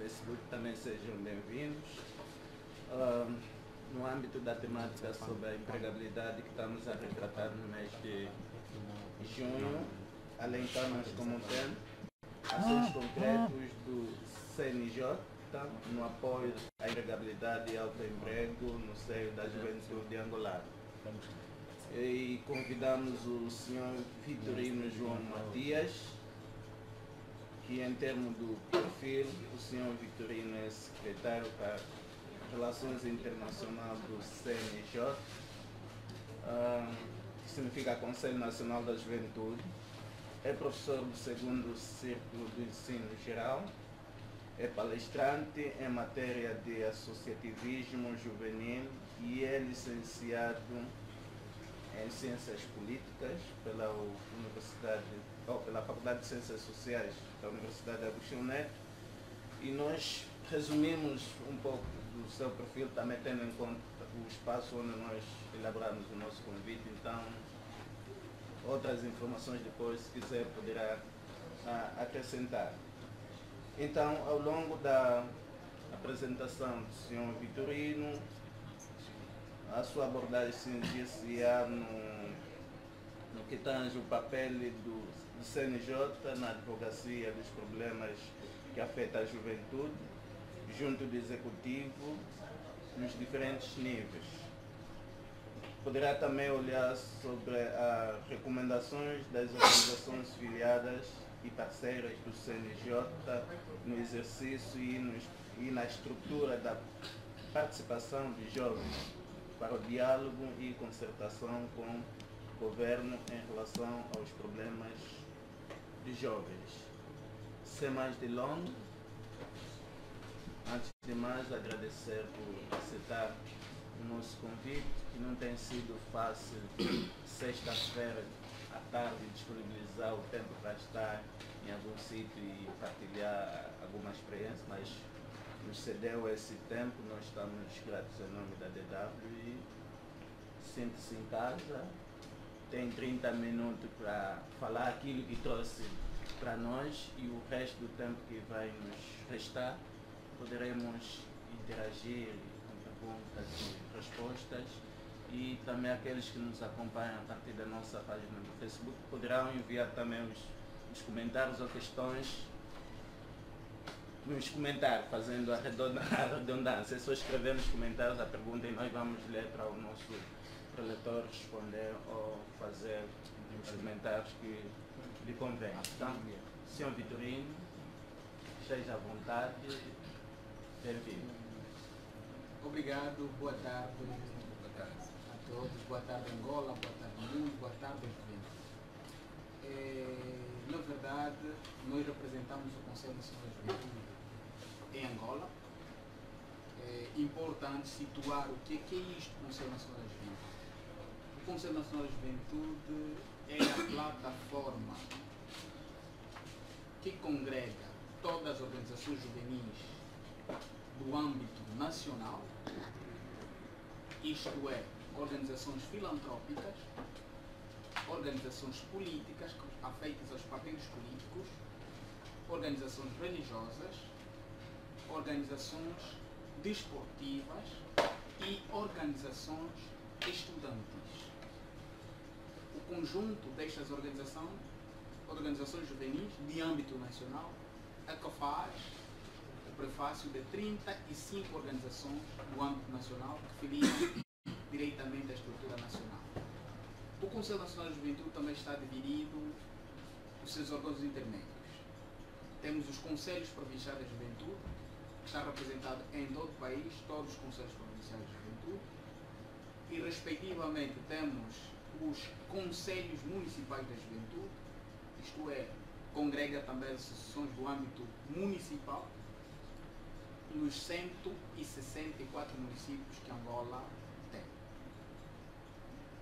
Facebook, também sejam bem-vindos. No âmbito da temática sobre a empregabilidade que estamos a retratar no mês de junho, alentamos como tema ações concretos do CNJ no apoio à empregabilidade e autoemprego no seio da juventude angolana. E convidamos o senhor Vitorino João Matias, que em termos do perfil, o senhor Vitorino é secretário para Relações Internacionais do CNJ, que significa Conselho Nacional da Juventude, é professor do segundo círculo do ensino geral, é palestrante em matéria de associativismo juvenil e é licenciado em Ciências Políticas pela pela Faculdade de Ciências Sociais da Universidade Agostinho Neto. E nós resumimos um pouco do seu perfil, também tendo em conta o espaço onde nós elaboramos o nosso convite. Então, outras informações depois, se quiser, poderá acrescentar. Então, ao longo da apresentação do Sr. Vitorino, a sua abordagem se inicia no que tange o papel do CNJ na advocacia dos problemas que afetam a juventude, junto do Executivo, nos diferentes níveis. Poderá também olhar sobre as recomendações das organizações filiadas e parceiras do CNJ no exercício e na estrutura da participação dos jovens para o diálogo e concertação com o governo em relação aos problemas dos jovens. Sem mais delongas, antes de mais agradecer por aceitar o nosso convite, que não tem sido fácil sexta-feira à tarde disponibilizar o tempo para estar em algum sítio e partilhar alguma experiência, mas nos cedeu esse tempo. Nós estamos gratos em nome da DW e sente-se em casa, tem 30 minutos para falar aquilo que trouxe para nós e o resto do tempo que vai nos restar poderemos interagir com perguntas e respostas, e também aqueles que nos acompanham a partir da nossa página do Facebook poderão enviar também os comentários ou questões nos comentários, fazendo a redundância. É só escrever nos comentários a pergunta e nós vamos ler para o nosso relator responder ou fazer os comentários que lhe convém. Então, Sr. Vitorino, esteja à vontade, bem-vindo. Obrigado, boa tarde a todos, boa tarde Angola, boa tarde mundo, boa tarde juventude. Na verdade, nós representamos o Conselho Nacional da Juventude em Angola. É importante situar o que é isto do Conselho Nacional da Juventude. O Conselho Nacional da Juventude é a plataforma que congrega todas as organizações juvenis do âmbito nacional, isto é, organizações filantrópicas, organizações políticas afeitas aos partidos políticos, organizações religiosas, organizações desportivas e organizações estudantis. O conjunto destas organizações juvenis de âmbito nacional é que faz o prefácio de 35 organizações do âmbito nacional que filiam diretamente à estrutura nacional. O Conselho Nacional da Juventude também está dividido os seus órgãos intermédios. Temos os Conselhos Provinciais da Juventude, que está representado em todo o país, todos os Conselhos Provinciais da Juventude, e respectivamente temos os Conselhos Municipais da Juventude, isto é, congrega também as associações do âmbito municipal, nos 164 municípios que Angola tem.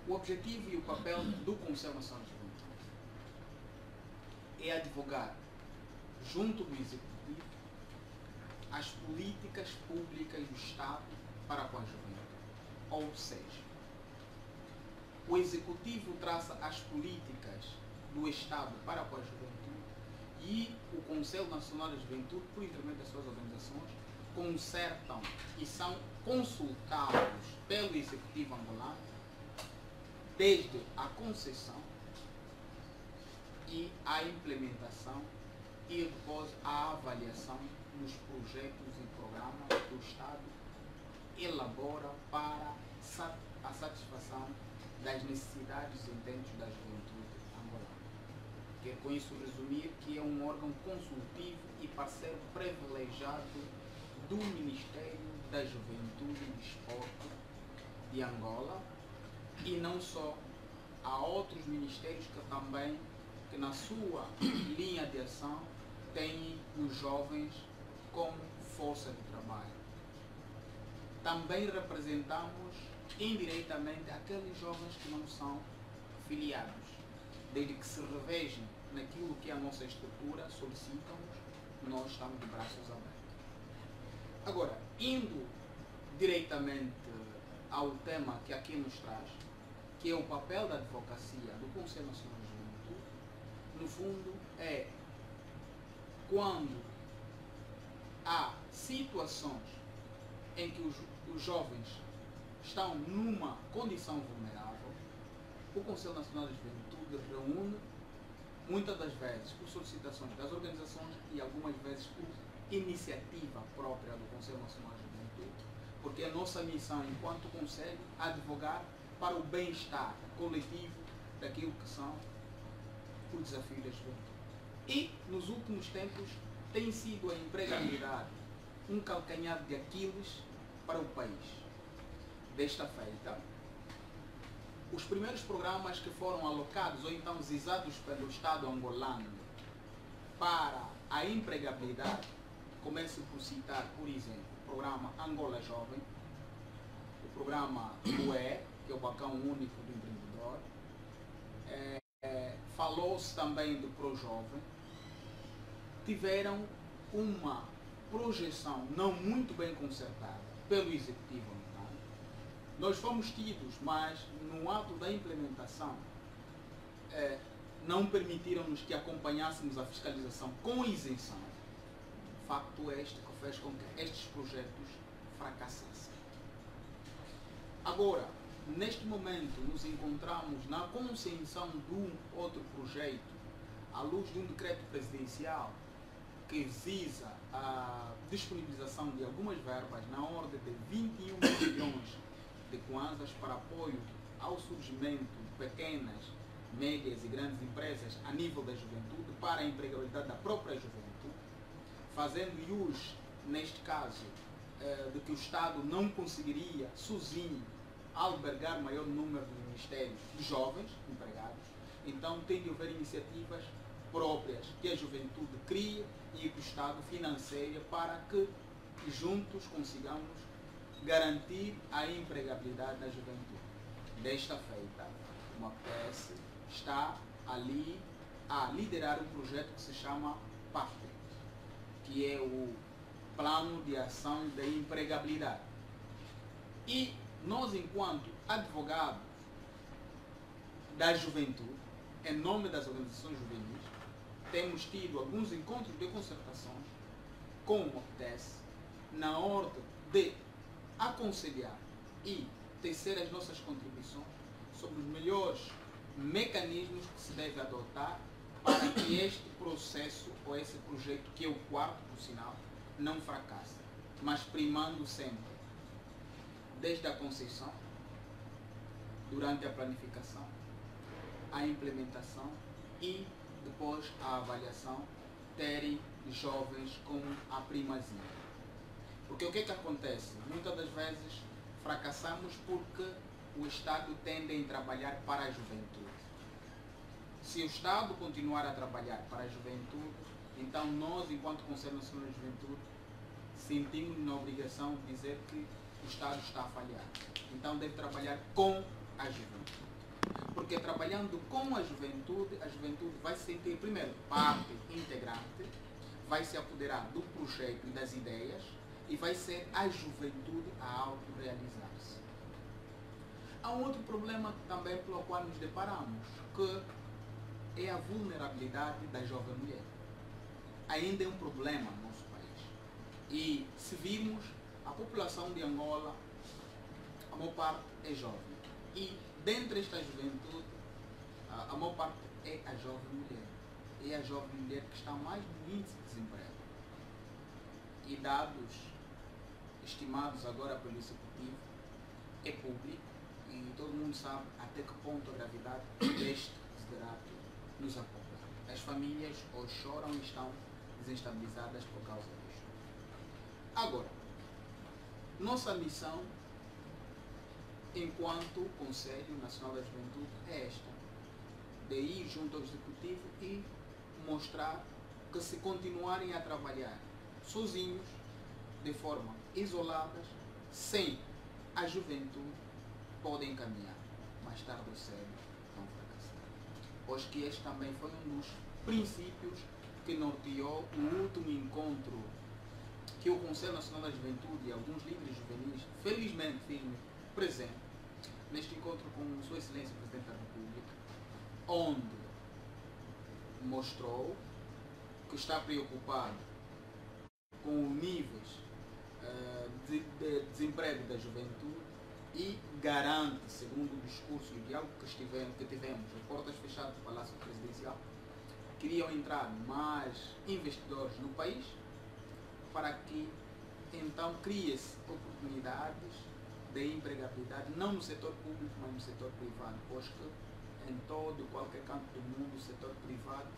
O objetivo e o papel do Conselho Nacional da Juventude é advogar, junto do Executivo, as políticas públicas do Estado para com a juventude. Ou seja, o Executivo traça as políticas do Estado para com a juventude e o Conselho Nacional da Juventude, por intermédio das suas organizações, concertam e são consultados pelo Executivo angolano desde a concessão e a implementação e depois a avaliação dos projetos e programas que o Estado elabora para a satisfação das necessidades e intentos da juventude angolana. Quero com isso resumir que é um órgão consultivo e parceiro privilegiado do Ministério da Juventude e Desporto de Angola, e não só, há outros ministérios que também, que na sua linha de ação, têm os jovens como força de trabalho. Também representamos indiretamente aqueles jovens que não são filiados, desde que se revejam naquilo que a nossa estrutura solicita-nos, nós estamos de braços abertos. Agora, indo diretamente ao tema que aqui nos traz, que é o papel da advocacia do Conselho Nacional de Juventude, no fundo é quando há situações em que os jovens estão numa condição vulnerável, o Conselho Nacional de Juventude reúne, muitas das vezes por solicitações das organizações e algumas vezes por iniciativa própria do Conselho Nacional de Juventude, porque a nossa missão enquanto Conselho é advogar para o bem-estar coletivo daquilo que são os desafios da juventude. E nos últimos tempos tem sido a empregabilidade um calcanhar de Aquiles para o país. Desta feita, os primeiros programas que foram alocados ou então zizados pelo Estado angolano para a empregabilidade, começo por citar, por exemplo, o programa Angola Jovem, o programa UE, que é o Balcão Único do Empreendedor, falou-se também do ProJovem, tiveram uma projeção não muito bem concertada pelo Executivo angolano. Nós fomos tidos, mas no ato da implementação não permitiram-nos que acompanhássemos a fiscalização com isenção. Facto este que fez com que estes projetos fracassassem. Agora, neste momento, nos encontramos na concessão de um outro projeto, à luz de um decreto presidencial que visa a disponibilização de algumas verbas na ordem de 21 milhões de kwanzas para apoio ao surgimento de pequenas, médias e grandes empresas a nível da juventude para a empregabilidade da própria juventude, fazendo jus, neste caso, de que o Estado não conseguiria sozinho albergar maior número de ministérios de jovens empregados, então tem de haver iniciativas próprias que a juventude cria e que o Estado financia para que juntos consigamos garantir a empregabilidade da juventude. Desta feita, o MAPES está ali a liderar um projeto que se chama PAP, que é o Plano de Ação da Empregabilidade. E nós, enquanto advogados da juventude, em nome das organizações juvenis, temos tido alguns encontros de concertações com o MAPES na ordem de aconselhar e tecer as nossas contribuições sobre os melhores mecanismos que se deve adotar para que este processo ou esse projeto, que é o quarto, por sinal, não fracasse, mas primando sempre desde a concessão, durante a planificação, a implementação e depois a avaliação, terem jovens como a primazia. Porque o que é que acontece? Muitas das vezes fracassamos porque o Estado tende a trabalhar para a juventude. Se o Estado continuar a trabalhar para a juventude, então nós, enquanto Conselho Nacional de Juventude, sentimos na obrigação de dizer que o Estado está a falhar. Então deve trabalhar com a juventude. Porque trabalhando com a juventude vai se sentir, primeiro, parte integrante, vai se apoderar do projeto e das ideias e vai ser a juventude a autorrealizar-se. Há um outro problema também pelo qual nos deparamos, que é a vulnerabilidade da jovem mulher. ainda é um problema no nosso país. E se virmos, a população de Angola, a maior parte é jovem. E dentre esta juventude, a maior parte é a jovem mulher. É a jovem mulher que está mais no índice de desemprego. E dados estimados agora pelo Executivo é público e todo mundo sabe até que ponto a gravidade deste desiderato nos apoia. As famílias hoje choram e estão desestabilizadas por causa disto. Agora, nossa missão enquanto Conselho Nacional da Juventude é esta, de ir junto ao Executivo e mostrar que se continuarem a trabalhar sozinhos, de forma isoladas, sem a juventude, podem caminhar. Mais tarde ou cedo vão fracassar. Pois que este também foi um dos princípios que norteou o último encontro que o Conselho Nacional da Juventude e alguns líderes juvenis, felizmente firme, presente, neste encontro com Sua Excelência o Presidente da República, onde mostrou que está preocupado com os níveis de desemprego da juventude e garante, segundo o discurso e o diálogo que tivemos em portas fechadas do Palácio Presidencial, que iriam entrar mais investidores no país para que então crie-se oportunidades de empregabilidade, não no setor público, mas no setor privado, pois que em todo e qualquer canto do mundo o setor privado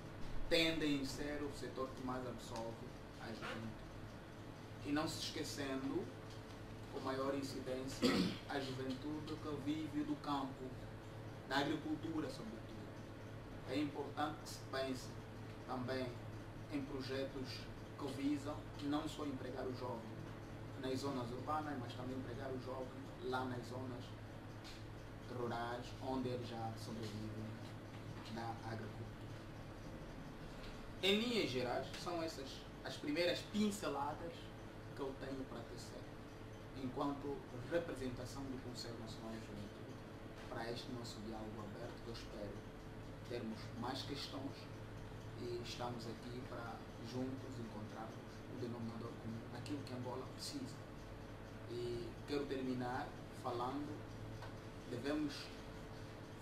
tende a ser o setor que mais absorve a juventude. E não se esquecendo, com maior incidência, a juventude que vive do campo, da agricultura sobretudo. É importante que se pense também em projetos que visam não só empregar o jovem nas zonas urbanas, mas também empregar o jovem lá nas zonas rurais, onde eles já sobrevivem da agricultura. Em linhas gerais, são essas as primeiras pinceladas que eu tenho para tecer, enquanto representação do Conselho Nacional da Juventude, para este nosso diálogo aberto, que eu espero termos mais questões e estamos aqui para juntos encontrarmos o denominador comum naquilo que Angola precisa. E quero terminar falando, devemos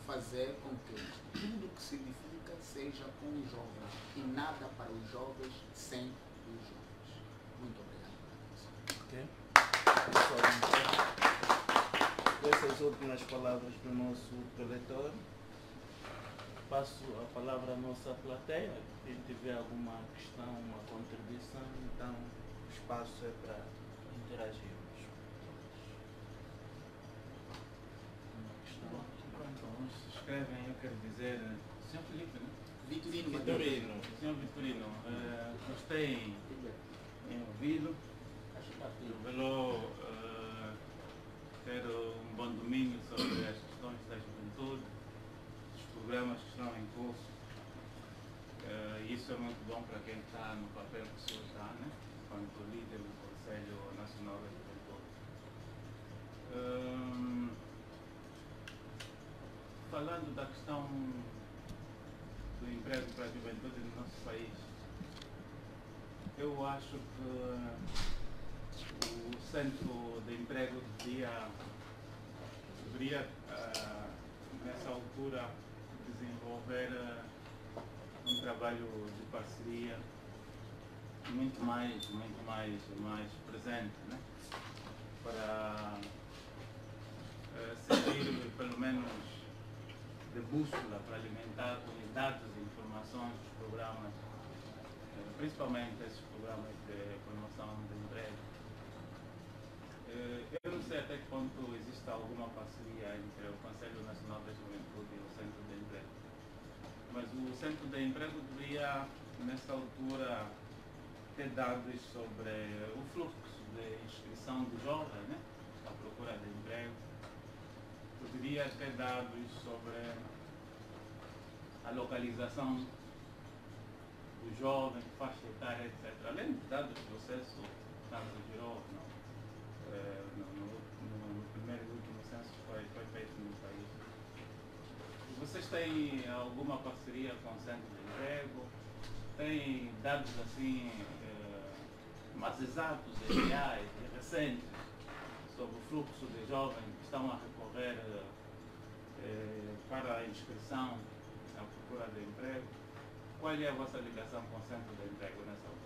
fazer com que tudo que se edifica seja com os jovens e nada para os jovens sem os jovens. Muito obrigado por isso. Essas últimas palavras do nosso preletor, passo a palavra à nossa plateia. Se tiver alguma questão, uma contribuição, então o espaço é para interagirmos. Enquanto uns se inscrevem, eu quero dizer, Sr. Filipe, né? Vitorino. Sr. Vitorino, gostei em ouvi-lo, revelou ter um bom domínio sobre as questões da juventude, os programas que estão em curso. Isso é muito bom para quem está no papel que o senhor está, né? Enquanto líder do Conselho Nacional da Juventude. Falando da questão do emprego para a juventude no nosso país, eu acho que o Centro de Emprego deveria nessa altura, desenvolver um trabalho de parceria muito mais presente, né? Para servir pelo menos de bússola para alimentar com dados e informações dos programas, principalmente esses programas de promoção de emprego. Eu não sei até que ponto existe alguma parceria entre o Conselho Nacional da Juventude e o Centro de Emprego, mas o Centro de Emprego deveria, nessa altura, ter dados sobre o fluxo de inscrição de jovens, né, à procura de emprego. Poderia ter dados sobre a localização do jovem, faixa etária, etc. Além de dados do processo, caso girou, no primeiro e último censo foi feito no país. Vocês têm alguma parceria com o Centro de Emprego? tem dados assim mais exatos e reais e recentes sobre o fluxo de jovens que estão a recorrer para a inscrição à procura de emprego? Qual é a vossa ligação com o Centro de Emprego nessa altura?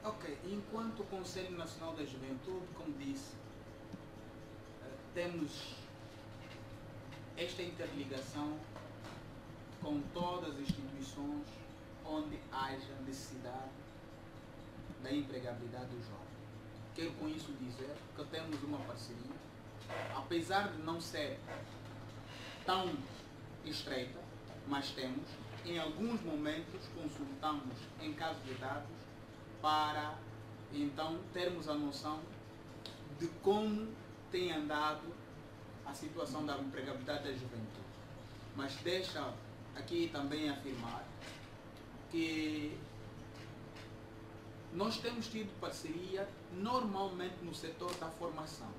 Ok, enquanto Conselho Nacional da Juventude, como disse, temos esta interligação com todas as instituições onde haja necessidade da empregabilidade do jovem. Quero com isso dizer que temos uma parceria, apesar de não ser tão estreita, mas temos, em alguns momentos, consultamos em caso de dados para então termos a noção de como tem andado a situação da empregabilidade da juventude. Mas deixa aqui também afirmar que nós temos tido parceria normalmente no setor da formação,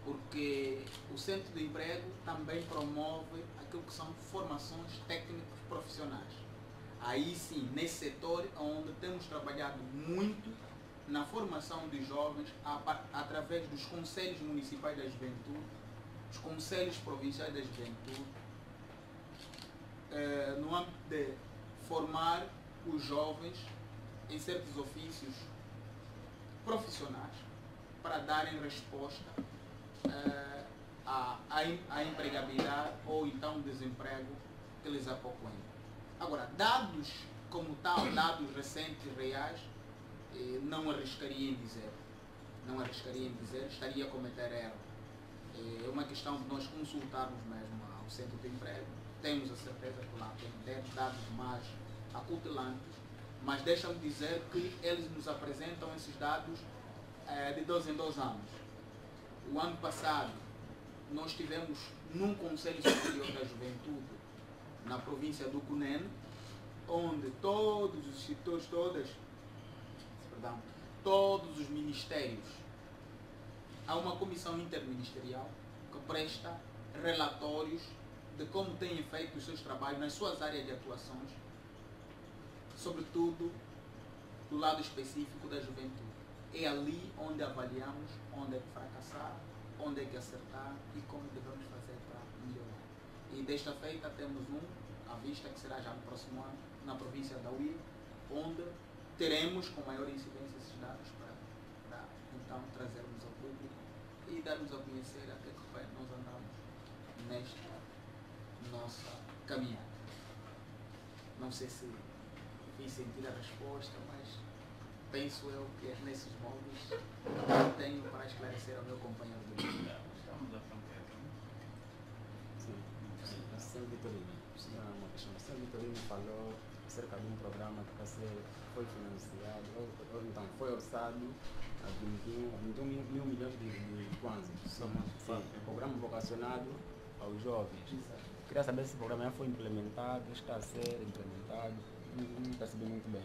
porque o Centro de Emprego também promove aquilo que são formações técnicos profissionais. Aí sim, nesse setor onde temos trabalhado muito na formação de jovens através dos conselhos municipais da juventude, os conselhos provinciais da juventude, no âmbito de formar os jovens em certos ofícios profissionais para darem resposta à empregabilidade ou então desemprego que lhes apocoem. Agora, dados como tal, dados recentes e reais, não arriscaria em dizer. Não arriscaria em dizer, estaria a cometer erro. É uma questão de nós consultarmos mesmo ao Centro de Emprego. Temos a certeza que lá tem dados mais acutelantes, mas deixam-me dizer que eles nos apresentam esses dados de 2 em 2 anos. O ano passado, nós tivemos num Conselho Superior da Juventude, na província do Cunene, onde todos os setores, todos os ministérios, há uma comissão interministerial que presta relatórios de como têm feito os seus trabalhos nas suas áreas de atuações, sobretudo do lado específico da juventude. É ali onde avaliamos onde é que fracassar, onde é que acertar e como devemos fazer para melhorar. E desta feita temos à vista, que será já no próximo ano, na província da UIA, onde teremos com maior incidência esses dados para então trazermos ao público e darmos a conhecer até que pé nós andamos nesta nossa caminhada. Não sei se fiz sentir a resposta, mas penso eu que é nesses moldes que tenho para esclarecer ao meu companheiro do dia. Estamos à fronteira. Sim, a senhora Vitorino, uma questão. A senhora Vitorino falou acerca de um programa que foi financiado, ou então foi orçado a 21 mil milhões de kwanzas. Sim, programa vocacionado aos jovens. Exato. Queria saber se o programa já foi implementado, está a ser implementado, não percebi muito bem.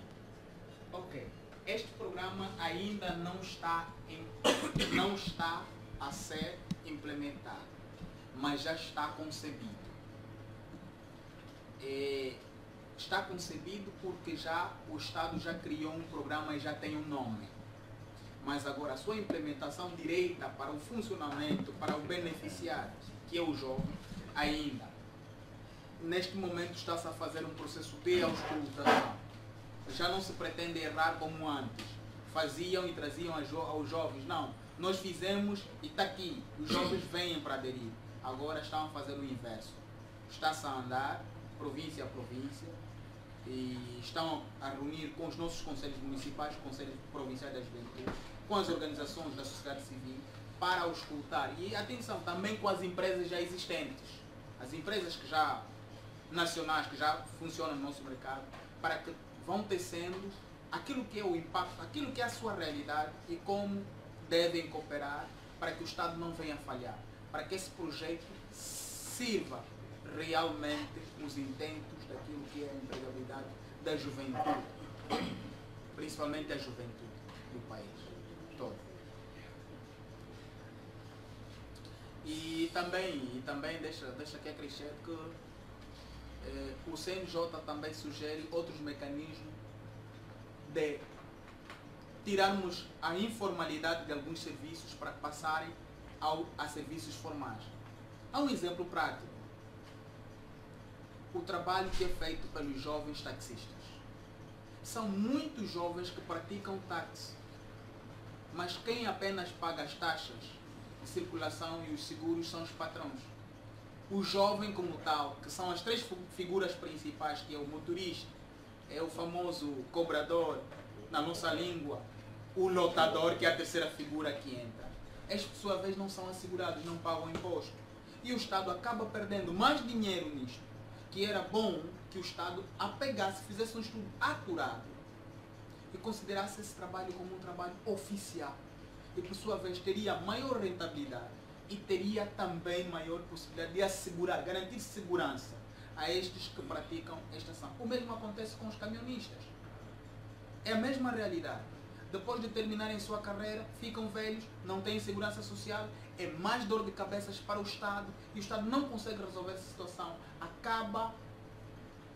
Ok. Este programa ainda não está a ser implementado, mas já está concebido. Está concebido porque o Estado já criou um programa e já tem um nome. Mas agora a sua implementação direita para o funcionamento, para o beneficiário, que é o jovem, ainda. Neste momento está-se a fazer um processo de auscultação. Já não se pretende errar como antes. Faziam e traziam aos jovens. Não, nós fizemos e está aqui. Os jovens vêm para aderir. Agora estão a fazer o inverso. Está-se a andar, província a província, e estão a reunir com os nossos conselhos municipais, conselhos provinciais da juventude, com as organizações da sociedade civil, para auscultar. E atenção, também com as empresas já existentes. As empresas que já nacionais, que já funcionam no nosso mercado, para que vão tecendo aquilo que é o impacto, aquilo que é a sua realidade e como devem cooperar para que o Estado não venha a falhar, para que esse projeto sirva realmente os intentos daquilo que é a empregabilidade da juventude, principalmente a juventude do país todo. E também deixa aqui acrescer que o CNJ também sugere outros mecanismos de tirarmos a informalidade de alguns serviços para passarem a serviços formais. Há um exemplo prático. O trabalho que é feito pelos jovens taxistas. São muitos jovens que praticam táxi, mas quem apenas paga as taxas de circulação e os seguros são os patrões. O jovem como tal, que são as três figuras principais, que é o motorista, é o famoso cobrador, na nossa língua, o lotador, que é a terceira figura que entra. Estes, por sua vez, não são assegurados, não pagam imposto. E o Estado acaba perdendo mais dinheiro nisto, que era bom que o Estado apegasse, fizesse um estudo acurado e considerasse esse trabalho como um trabalho oficial. E, por sua vez, teria maior rentabilidade e teria também maior possibilidade de assegurar, garantir segurança a estes que praticam esta ação. O mesmo acontece com os caminhonistas. É a mesma realidade. Depois de terminarem sua carreira, ficam velhos, não têm segurança social, é mais dor de cabeças para o Estado e o Estado não consegue resolver essa situação. Acaba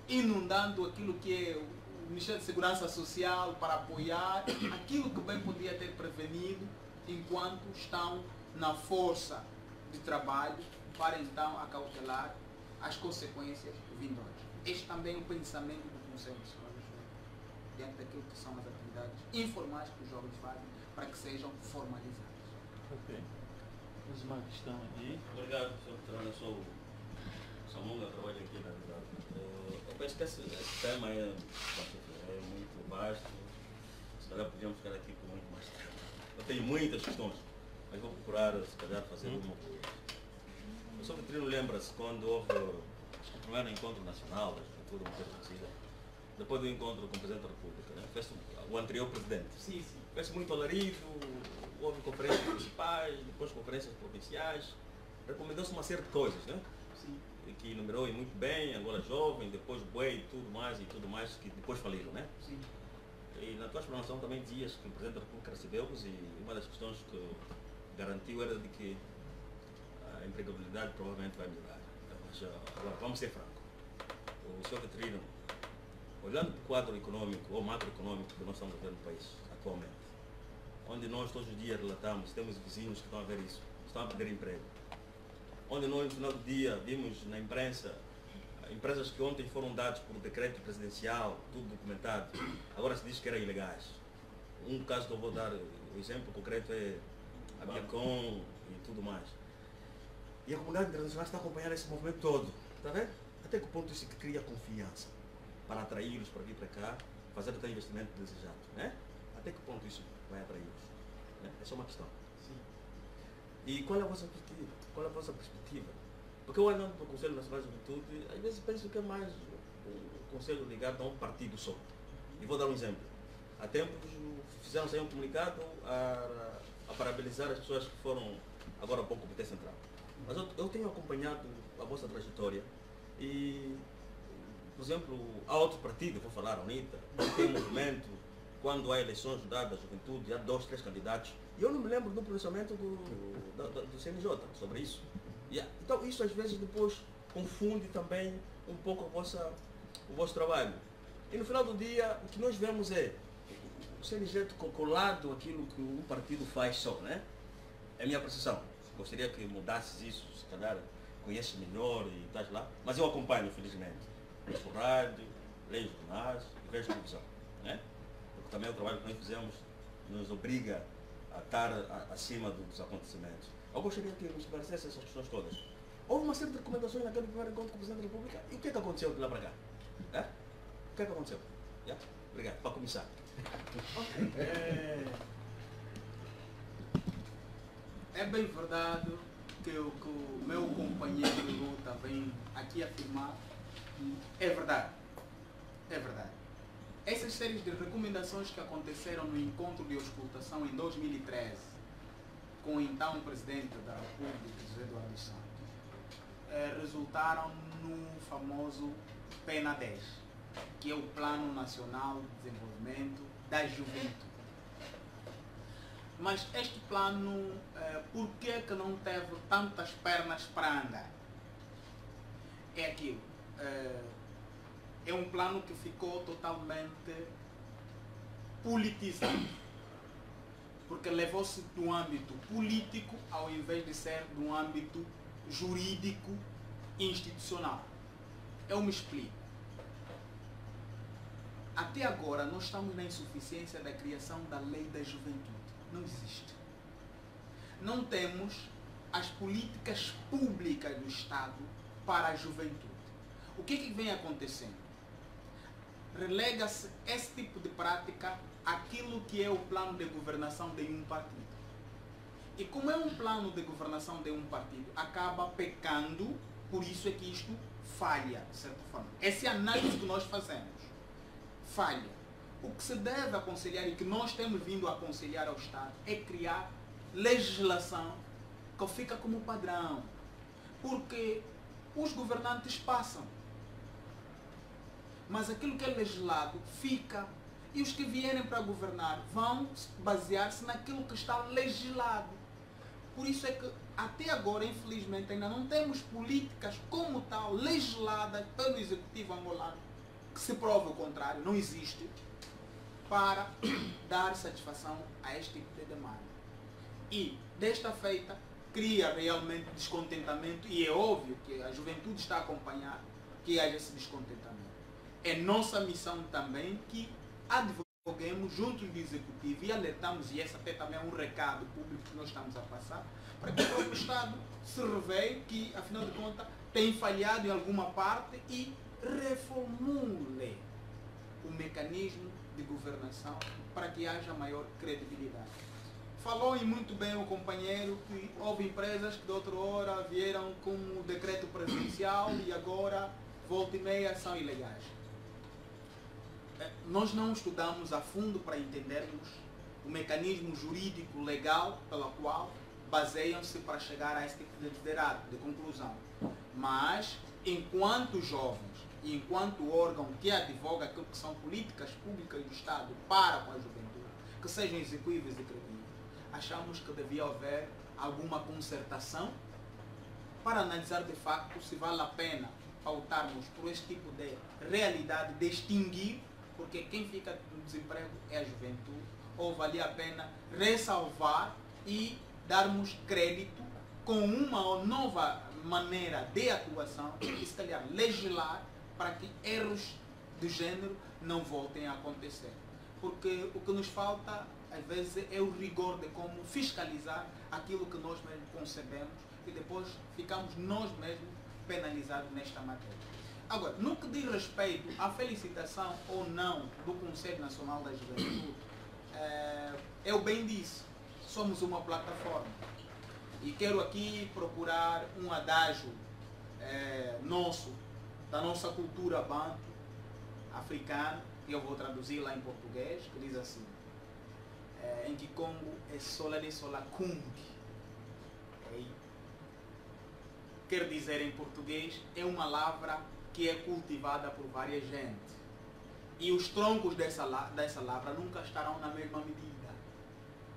inundando aquilo que é o Ministério de Segurança Social para apoiar aquilo que bem podia ter prevenido enquanto estão na força de trabalho para então acautelar as consequências vindouras. Este também é o pensamento do Conselho Nacional dos Jovens, diante daquilo que são as atividades informais que os jovens fazem para que sejam formalizadas. Ok. Mais uma questão aqui. Obrigado, Sr. Veterano. Eu sou Samunga, trabalho aqui na verdade. Eu penso que esse tema é muito vasto. Se calhar podíamos ficar aqui por muito mais tempo. Eu tenho muitas questões, mas vou procurar, se calhar, fazer uma por vez. O Sr. Veterano lembra-se quando houve o primeiro encontro nacional da juventude mulher conhecida, depois do encontro com o Presidente da República, né? Fez o anterior Presidente. Sim, sim. Fez muito alarido, houve conferências municipais, depois conferências provinciais, recomendou-se uma série de coisas, né? Sim. Que enumerou muito bem, Angola Jovem, depois Bué e tudo mais, que depois faliram, né? Sim. E na tua explanação também dizias que o Presidente da República recebeu-vos e uma das questões que garantiu era de que a empregabilidade provavelmente vai melhorar. Mas agora, vamos ser francos. O Sr. Veterano, olhando para o quadro econômico ou macroeconômico que nós estamos a ver no país atualmente, onde nós todos os dias relatamos, temos vizinhos que estão a ver isso, estão a perder emprego, onde nós no final do dia vimos na imprensa empresas que ontem foram dadas por decreto presidencial, tudo documentado, agora se diz que eram ilegais. Um caso que eu vou dar, o exemplo concreto é a Biacom e tudo mais. E a comunidade internacional está a acompanhar esse movimento todo, está vendo? Até que ponto isso cria confiança para atraí-los para vir para cá, fazer até investimento desejado, né? Até que ponto isso vai atraí-los? Né? Essa é uma questão. Sim. E qual é a vossa perspectiva? Qual é a vossa perspectiva? Porque eu olhando para o Conselho Nacional de Juventude, às vezes penso que é mais um conselho ligado a um partido só. E vou dar um exemplo. Há tempos fizeram sair um comunicado a parabenizar as pessoas que foram agora há pouco ao Comitê Central. Mas eu tenho acompanhado a vossa trajetória e, por exemplo, há outro partido, vou falar, a UNITA, que tem um movimento, quando há eleições dadas à juventude, há 2, 3 candidatos. E eu não me lembro do pronunciamento do CNJ sobre isso. Então isso às vezes depois confunde também um pouco o vosso trabalho. E no final do dia, o que nós vemos é o CNJ colado aquilo que um partido faz só, né? É a minha percepção. Gostaria que mudasses isso, se calhar conheces melhor e estás lá. Mas eu acompanho, infelizmente. Vejo rádio, leio jornais e vejo televisão, né? Porque também o trabalho que nós fizemos nos obriga a estar acima dos acontecimentos. Eu gostaria que me esclarecesse essas questões todas. Houve uma série de recomendações naquele primeiro encontro com o Presidente da República. E o que é que aconteceu de lá para cá? É? O que é que aconteceu? Yeah? Obrigado. Para começar. É bem verdade que o meu companheiro de luta vem aqui afirmar. É verdade. É verdade. Essas séries de recomendações que aconteceram no encontro de auscultação em 2013 com o então Presidente da República, José Eduardo dos Santos, resultaram no famoso PENA 10, que é o Plano Nacional de Desenvolvimento da Juventude. Mas este plano, por que não teve tantas pernas para andar? É aquilo. é um plano que ficou totalmente politizado, porque levou-se do âmbito político ao invés de ser do âmbito jurídico institucional. Eu me explico. Até agora nós estamos na insuficiência da criação da lei da juventude. Não existe. Não temos as políticas públicas do Estado para a juventude. O que vem acontecendo? Relega-se esse tipo de prática àquilo que é o plano de governação de um partido. E como é um plano de governação de um partido, acaba pecando, por isso é que isto falha, de certa forma. Essa é a análise que nós fazemos. Falha. O que se deve aconselhar e que nós temos vindo a aconselhar ao Estado é criar legislação que fica como padrão. Porque os governantes passam, mas aquilo que é legislado fica. E os que vierem para governar vão basear-se naquilo que está legislado. Por isso é que até agora, infelizmente, ainda não temos políticas como tal legisladas pelo Executivo angolano, que se prova o contrário, não existe, para dar satisfação a este tipo de demanda. E, desta feita, cria realmente descontentamento, e é óbvio que a juventude está a acompanhar que haja esse descontentamento. É nossa missão também que advoguemos junto do Executivo e alertamos, e esse até também é um recado público que nós estamos a passar, para que o próprio Estado se revele que, afinal de contas, tem falhado em alguma parte e reformule o mecanismo de governação para que haja maior credibilidade. Falou e muito bem o companheiro que houve empresas que de outra hora vieram com o decreto presidencial e agora, volta e meia, são ilegais. Nós não estudamos a fundo para entendermos o mecanismo jurídico legal pela qual baseiam-se para chegar a esse tipo de desiderado, de conclusão. Mas, enquanto jovens e enquanto órgão que advoga aquilo que são políticas públicas do Estado para com a juventude, que sejam execuíveis e credíveis, achamos que devia haver alguma concertação para analisar de facto se vale a pena pautarmos por este tipo de realidade, de extinguir, porque quem fica no desemprego é a juventude, ou valia a pena ressalvar e darmos crédito com uma nova maneira de atuação e, se calhar, legislar para que erros de género não voltem a acontecer. Porque o que nos falta, às vezes, é o rigor de como fiscalizar aquilo que nós mesmos concebemos e depois ficamos nós mesmos penalizados nesta matéria. Agora, no que diz respeito à felicitação ou não do Conselho Nacional da Juventude, eu bem disse, somos uma plataforma. E quero aqui procurar um adágio nosso, da nossa cultura banto, africana, e eu vou traduzir lá em português, que diz assim, em Kikongo é solane solakung. Quer dizer em português, é uma lavra que é cultivada por várias gente. E os troncos dessa lavra nunca estarão na mesma medida,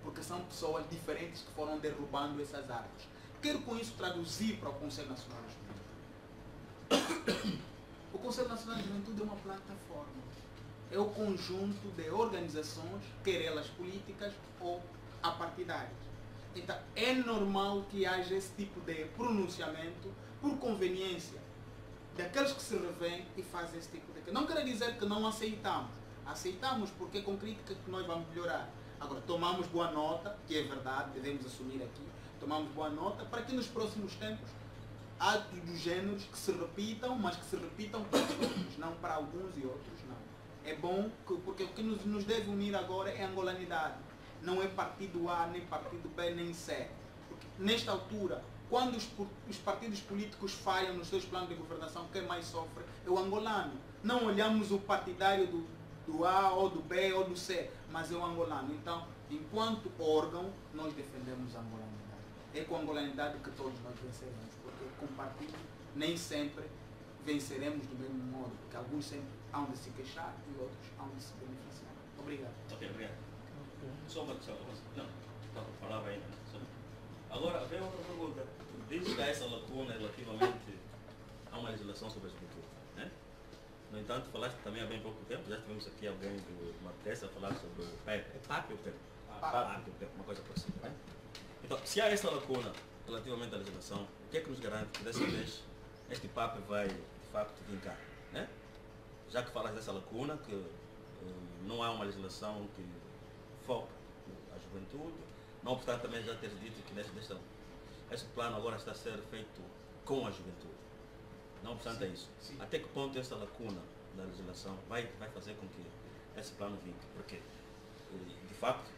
porque são pessoas diferentes que foram derrubando essas árvores. Quero com isso traduzir para o Conselho Nacional da Juventude. O Conselho Nacional da Juventude é uma plataforma. É o conjunto de organizações, quer elas políticas ou apartidárias. Então, é normal que haja esse tipo de pronunciamento por conveniência daqueles que se revêem e fazem esse tipo de... Não quer dizer que não aceitamos. Aceitamos porque é com crítica que nós vamos melhorar. Agora, tomamos boa nota, que é verdade, devemos assumir aqui, tomamos boa nota para que nos próximos tempos atos dos géneros que se repitam, mas que se repitam para todos, não para alguns e outros não. É bom, porque o que nos deve unir agora é a angolanidade. Não é partido A, nem partido B, nem C. Porque nesta altura, quando os partidos políticos falham nos seus planos de governação, quem mais sofre é o angolano. Não olhamos o partidário do A, ou do B, ou do C, mas é o angolano. Então, enquanto órgão, nós defendemos a angolanidade. É com a angolanidade que todos nós venceremos, porque com partido nem sempre venceremos do mesmo modo, porque alguns sempre hão de se queixar e outros hão de se beneficiar. Obrigado. Ok, obrigado. Só uma questão. Não, falava ainda. Agora, vem outra pergunta. Diz que há essa lacuna relativamente a uma legislação sobre a juventude. No entanto, falaste também há bem pouco tempo, já tivemos aqui alguém do Marquês a falar sobre o PEP. É PAP ou PEP? PAP ou PEP, uma coisa parecida. Né? Então, se há essa lacuna relativamente à legislação, o que é que nos garante que dessa vez este PAP vai, de facto, vincar? Né? Já que falas dessa lacuna, que não há uma legislação que foca a juventude, não obstante também já teres dito que este plano agora está a ser feito com a juventude. Não obstante isso, até que ponto essa lacuna da legislação vai fazer com que esse plano vinque? Porque, de facto,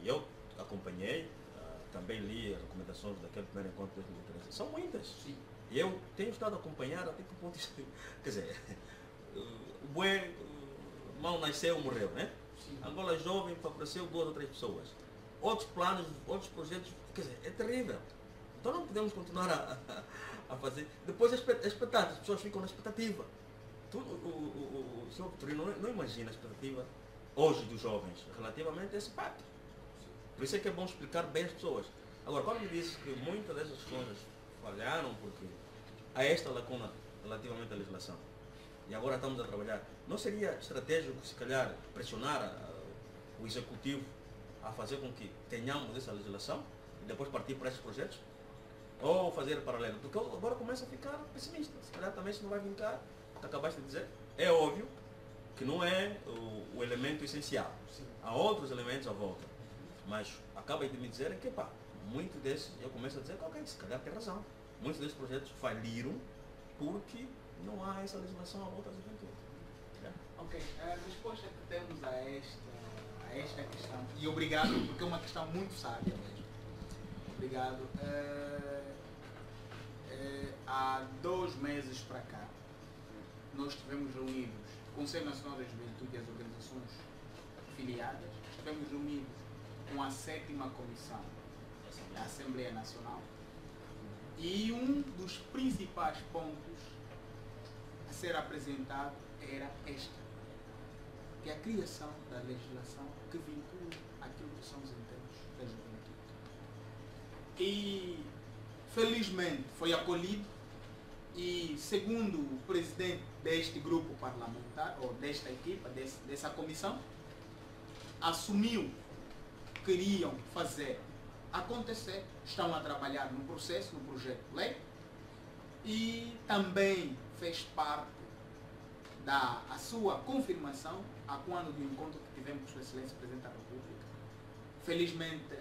eu acompanhei, também li as recomendações daquele primeiro encontro de 2013. São muitas. Sim. E eu tenho estado a acompanhar até que ponto isso... Quer dizer, o bué mal nasceu, morreu, né? Sim. Angola Jovem favoreceu 2 ou 3 pessoas. Outros planos, outros projetos, quer dizer, é terrível. Então não podemos continuar a fazer. Depois a expectativa, as pessoas ficam na expectativa. O senhor Vitorino não imagina a expectativa hoje dos jovens relativamente a esse pacto. Por isso é que é bom explicar bem as pessoas. Agora, quando me dizes que muitas dessas coisas falharam porque há esta lacuna relativamente à legislação e agora estamos a trabalhar, não seria estratégico, se calhar, pressionar o executivo a fazer com que tenhamos essa legislação e depois partir para esses projetos? Ou fazer paralelo? Porque agora começa a ficar pessimista. Se calhar também se não vai vincar, que acabaste de dizer, é óbvio que não é o elemento essencial. Sim. Há outros elementos à volta. Mas acaba de me dizer que, pá, muitos desses, eu começo a dizer que, ok, se calhar tem razão. Muitos desses projetos faliram porque não há essa legislação à volta da juventude. Ok, a resposta que temos a esta questão, e obrigado, porque é uma questão muito sábia mesmo. Obrigado. Há 2 meses para cá, nós estivemos reunidos, o Conselho Nacional da Juventude e as organizações filiadas, estivemos reunidos com a 7ª Comissão da Assembleia Nacional e um dos principais pontos a ser apresentado era que é a criação da legislação que vincula aquilo que são os interesses da juventude. E felizmente foi acolhido e, segundo o presidente deste grupo parlamentar, ou desta equipa, dessa comissão, assumiu que queriam fazer acontecer, estão a trabalhar no processo, no projeto de lei, e também fez parte da sua confirmação a quando do encontro que tivemos com o excelência Presidente da República. Felizmente,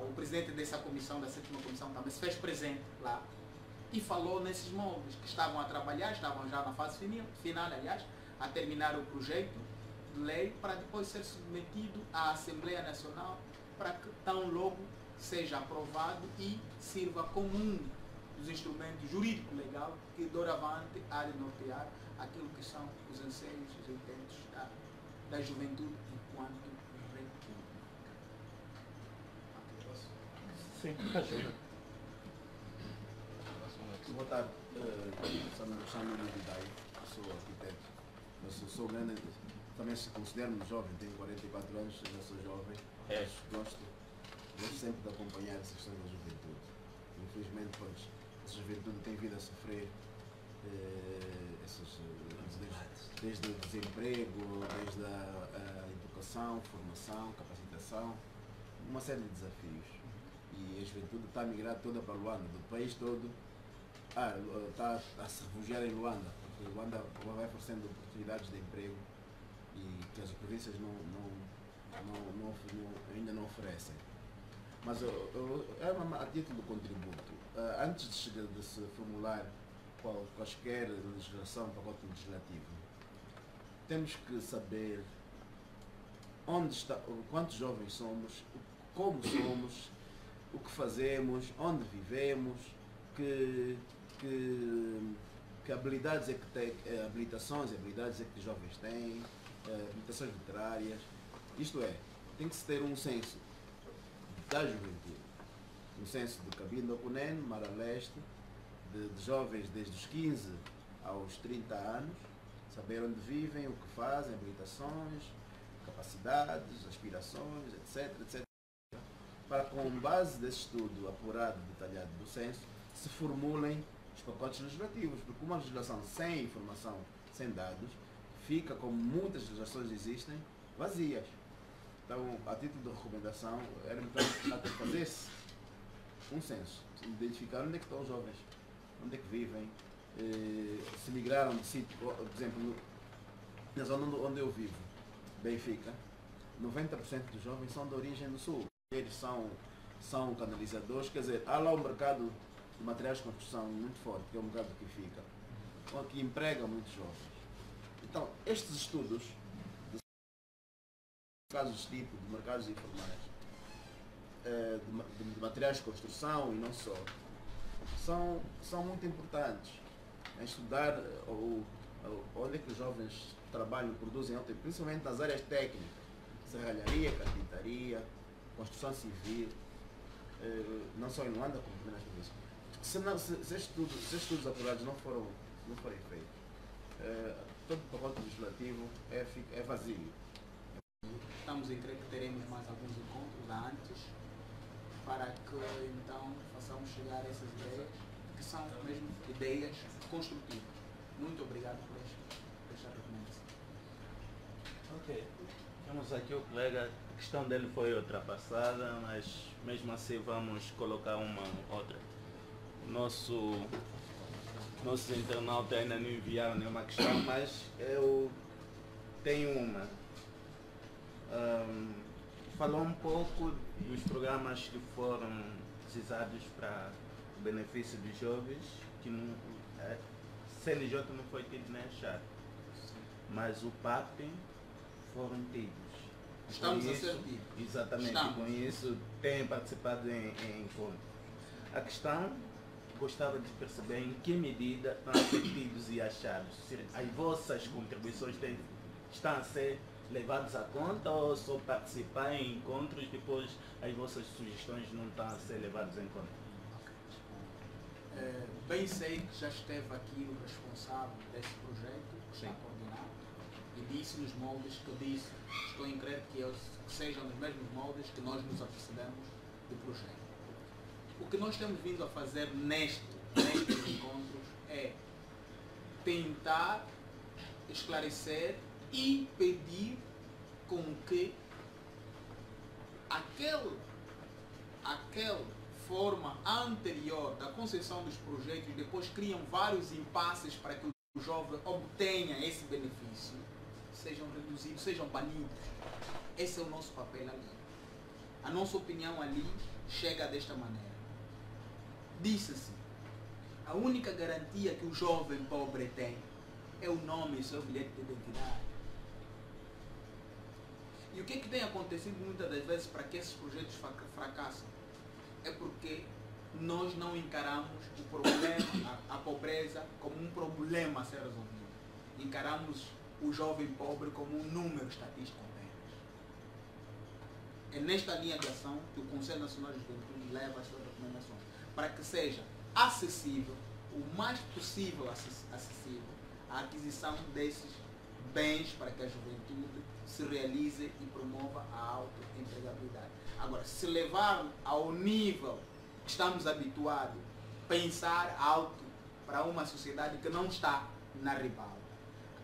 o presidente dessa comissão, da 7ª Comissão, também se fez presente lá e falou nesses moldes que estavam a trabalhar, estavam já na fase final, aliás, a terminar o projeto de lei para depois ser submetido à Assembleia Nacional para que tão logo seja aprovado e sirva como um dos instrumentos jurídico-legal que doravante há de nortear aquilo que são os anseios e os intentos da juventude enquanto república. Sim, ajuda. Boa tarde, chamo-me Vidai, sou arquiteto, mas sou grande, também se considero-me jovem, tenho 44 anos, ainda sou jovem, mas gosto sempre de acompanhar essas questões da juventude. Infelizmente, pois, essa juventude tem vindo a sofrer desde o desemprego, desde a educação, formação, capacitação, uma série de desafios. E a juventude está a migrar toda para Luanda, do país todo está a se refugiar em Luanda, porque Luanda vai oferecendo oportunidades de emprego e que as províncias ainda não oferecem. Mas a título de contributo, antes de se formular quaisquer legislação, pacote legislativo, temos que saber onde está, quantos jovens somos, como somos, o que fazemos, onde vivemos, que habilidades é que tem, habilitações e habilidades é que os jovens têm, habilitações literárias. Isto é, tem que se ter um senso da juventude, um senso de Cabinda Cunene, Mara Leste, de jovens desde os 15 aos 30 anos, saber onde vivem, o que fazem, habilitações, capacidades, aspirações, etc. Para, com base desse estudo apurado e detalhado do censo, se formulem os pacotes legislativos, porque uma legislação sem informação, sem dados, fica, como muitas legislações existem, vazias. Então, a título de recomendação, era então até fazer um censo, identificar onde é que estão os jovens, onde é que vivem, se migraram de sítio, por exemplo, na zona onde eu vivo, Benfica, 90% dos jovens são de origem do sul. Eles são canalizadores, quer dizer, há lá um mercado de materiais de construção muito forte, que é um mercado que fica, que emprega muitos jovens. Então, estes estudos, de casos tipo de mercados informais, de materiais de construção e não só, são muito importantes em estudar onde é que os jovens trabalham, produzem, principalmente nas áreas técnicas, serralharia, carpintaria, construção civil, não só em Luanda, como também nas províncias. Se estes estudos apurados não forem feitos, todo o pacote legislativo é vazio. Estamos em crer que teremos mais alguns encontros antes para que então façamos chegar a essas ideias, que são mesmo ideias construtivas. Muito obrigado por esta recomendação. Ok. Temos aqui o colega, a questão dele foi ultrapassada, mas mesmo assim vamos colocar uma outra. Nossos internautas ainda não enviaram nenhuma questão, mas eu tenho uma. Falou um pouco dos programas que foram utilizados para o benefício dos jovens, que não, CNJ não foi tido nem achado, mas o PAP foram tidos. Estamos a ser tidos. Exatamente, com isso têm participado em encontros. A questão, gostava de perceber em que medida estão a ser tidos e achados. Se as vossas contribuições estão a ser levadas à conta ou só participar em encontros, depois as vossas sugestões não estão a ser levadas em conta? Bem sei que já esteve aqui o responsável desse projeto, que está coordenado, e disse nos moldes que eu disse, estou em crer que sejam nos mesmos moldes que nós nos apercebemos do projeto. O que nós temos vindo a fazer nestes encontros é tentar esclarecer e pedir com que aquela forma anterior da concessão dos projetos depois criam vários impasses para que o jovem obtenha esse benefício, sejam reduzidos, sejam banidos. Esse é o nosso papel ali. A nossa opinião ali chega desta maneira. Disse-se, a única garantia que o jovem pobre tem é o nome e seu bilhete de identidade. E o que tem acontecido muitas das vezes para que esses projetos fracassam? É porque nós não encaramos o problema, a pobreza, como um problema a ser resolvido. Encaramos o jovem pobre como um número estatístico apenas. É nesta linha de ação que o Conselho Nacional de Juventude leva as suas recomendações, para que seja acessível, o mais possível acessível, a aquisição desses bens para que a juventude se realize e promova a autoempregabilidade. Agora, se levar ao nível que estamos habituados, pensar alto para uma sociedade que não está na ribalta,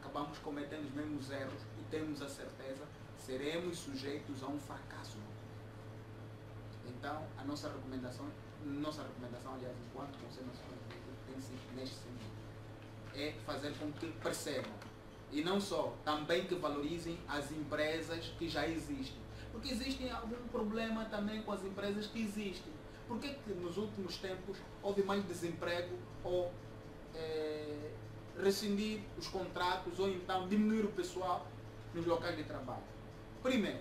acabamos cometendo os mesmos erros e temos a certeza seremos sujeitos a um fracasso. Então, a nossa recomendação, aliás, enquanto Conselho Nacional de Juventude, tem sido neste sentido, é fazer com que percebam, e não só, também que valorizem as empresas que já existem. Porque existe algum problema também com as empresas que existem. Por que nos últimos tempos houve mais desemprego ou rescindir os contratos ou então diminuir o pessoal nos locais de trabalho? Primeiro,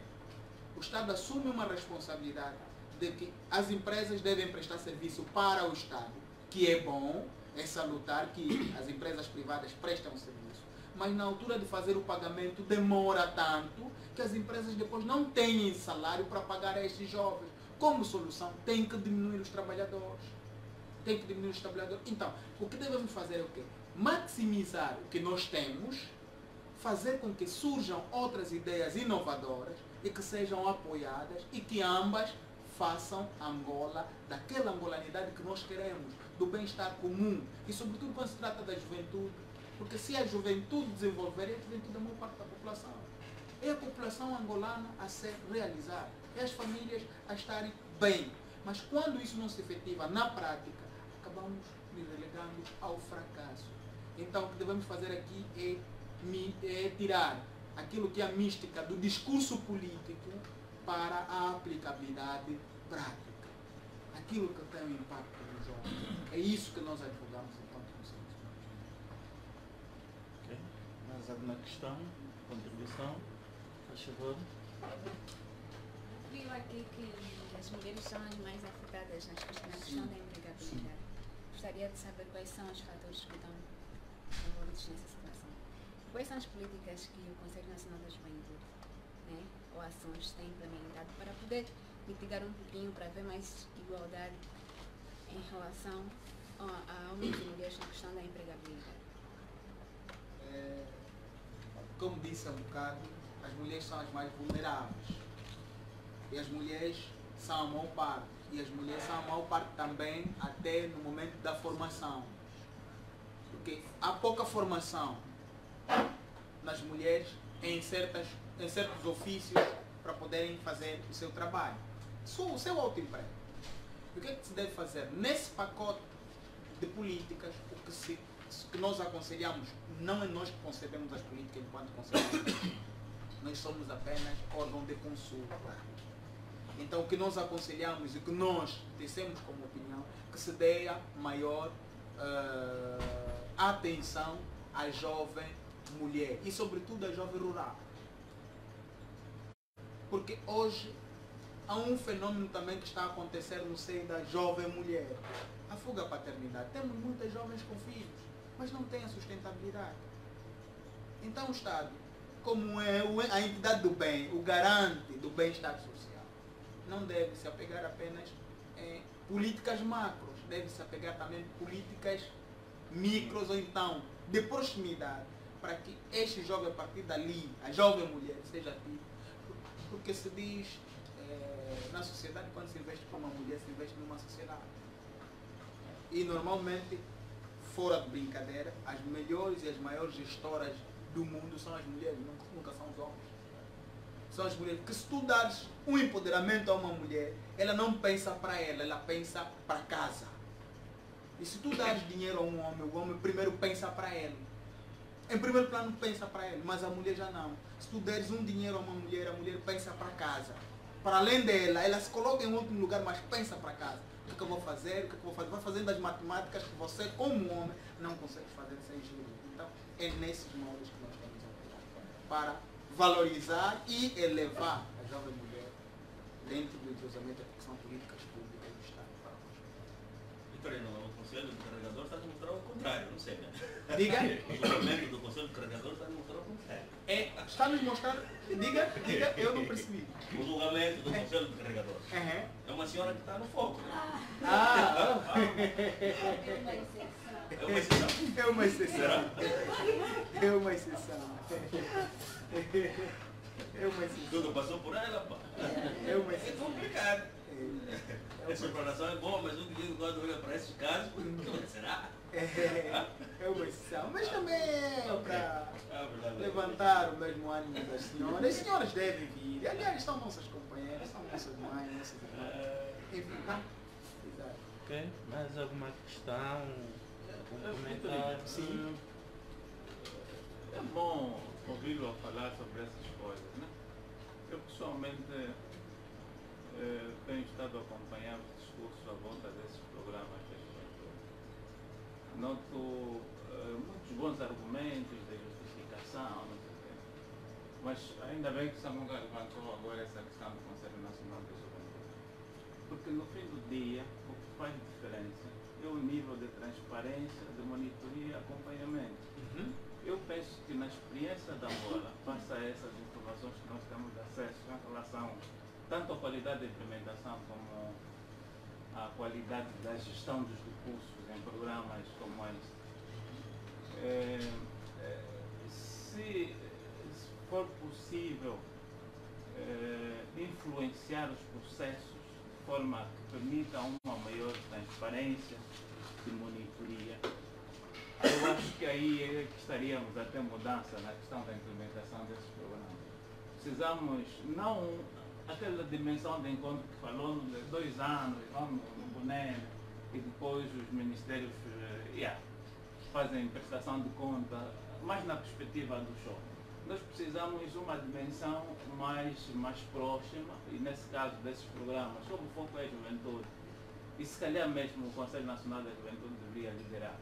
o Estado assume uma responsabilidade de que as empresas devem prestar serviço para o Estado, que é bom, é salutar que as empresas privadas prestam serviço. Mas na altura de fazer o pagamento demora tanto que as empresas depois não têm salário para pagar a estes jovens. Como solução, tem que diminuir os trabalhadores. Então, o que devemos fazer é o quê? Maximizar o que nós temos, fazer com que surjam outras ideias inovadoras e que sejam apoiadas e que ambas façam Angola daquela angolanidade que nós queremos, do bem-estar comum. E sobretudo quando se trata da juventude, Porque se a juventude desenvolver, a juventude é a maior parte da população. É a população angolana a ser realizada. É as famílias a estarem bem. Mas quando isso não se efetiva na prática, acabamos nos relegando ao fracasso. Então o que devemos fazer aqui é tirar aquilo que é a mística do discurso político para a aplicabilidade prática. Aquilo que tem um impacto nos jovens. É isso que nós advogamos enquanto conselhos. Ok. Mais alguma questão? Contribuição? Faz favor. Viu aqui que as mulheres são as mais afetadas na questão da empregabilidade. Gostaria de saber quais são os fatores que estão envolvidos nessa situação. Quais são as políticas que o Conselho Nacional da Juventude, né, ou ações tem implementado para poder mitigar um pouquinho, para haver mais igualdade em relação a homens e mulheres na questão da empregabilidade? Como disse há um bocado, as mulheres são as mais vulneráveis. E as mulheres são a maior parte. E as mulheres são a maior parte também até no momento da formação. Porque há pouca formação nas mulheres em certos ofícios para poderem fazer o seu trabalho. O seu autoemprego. O que é que se deve fazer? Nesse pacote de políticas, o que nós aconselhamos, não é nós que concebemos as políticas enquanto concebemos. Nós somos apenas órgão de consulta. Então o que nós aconselhamos e o que nós tecemos como opinião, que se dê a maior atenção à jovem mulher e sobretudo à jovem rural. Porque hoje há um fenômeno também que está a acontecer no seio da jovem mulher. A fuga à paternidade. Temos muitas jovens com filhos, mas não têm a sustentabilidade. Então o Estado, como é a entidade do bem, o garante do bem-estar social, não deve se apegar apenas em políticas macros, deve se apegar também em políticas micros ou então de proximidade, para que este jovem, a partir dali, a jovem mulher, seja tida. Porque se diz na sociedade, quando se investe para uma mulher, se investe numa sociedade. E normalmente, fora de brincadeira, as melhores e as maiores gestoras do mundo são as mulheres, nunca são os homens. São as mulheres. Porque se tu dares um empoderamento a uma mulher, ela não pensa para ela, ela pensa para casa. E se tu dares dinheiro a um homem, o homem primeiro pensa para ele. Em primeiro plano pensa para ele, mas a mulher já não. Se tu deres um dinheiro a uma mulher, a mulher pensa para casa. Para além dela, ela se coloca em outro lugar, mas pensa para casa. O que eu vou fazer? O que eu vou fazer? Vai fazendo as matemáticas que você, como homem, não consegue fazer sem gerir. Então, é nesses moldes que nós temos a apoiar para valorizar e elevar a jovem mulher dentro do entrosamento da ficção políticas públicas do Estado. Vitorino, o Conselho do Carregador está a mostrar o contrário, não sei, né? Diga. O julgamento do Conselho do Carregador está a mostrar o contrário. Está nos mostrando. Diga, eu não percebi. O julgamento do Conselho do Carregador. É uma senhora que está no foco. É uma exceção. É uma exceção. Será? É uma exceção. É uma exceção. Tudo passou por ela, pá. É uma É exceção. complicado. A preparação é boa, mas um dia quando olha para esses casos, será? É uma exceção. Mas também é para levantar o mesmo ânimo das senhoras. As senhoras devem vir. Aliás, são nossas companheiras, são nossas mães, nossas irmãs. Enfim, exato. Ok. Mais alguma questão? Complementar? Sim. É bom ouvi-lo falar sobre essas coisas, né? Eu pessoalmente tenho estado a acompanhar os discursos à volta desses programas da juventude. Noto muitos bons argumentos de justificação, não sei o quê. Mas ainda bem que Samuga levantou agora essa questão do Conselho Nacional da Juventude. Porque no fim do dia, o que faz diferença é o nível de transparência, de monitoria e acompanhamento. Eu penso que na experiência da Angola, face a essas informações que nós temos acesso em relação tanto à qualidade da implementação como à qualidade da gestão dos recursos em programas como este, se for possível influenciar os processos de forma que permita uma maior transparência de monitoria, Eu acho que aí é que estaríamos a ter mudança na questão da implementação desses programas. Precisamos, não aquela dimensão de encontro que falou de 2 anos, vamos no boné, e depois os ministérios fazem prestação de conta, mais na perspectiva do show. Nós precisamos de uma dimensão mais próxima, e nesse caso desses programas, sob o foco é a juventude, e se calhar mesmo o Conselho Nacional da Juventude deveria liderar.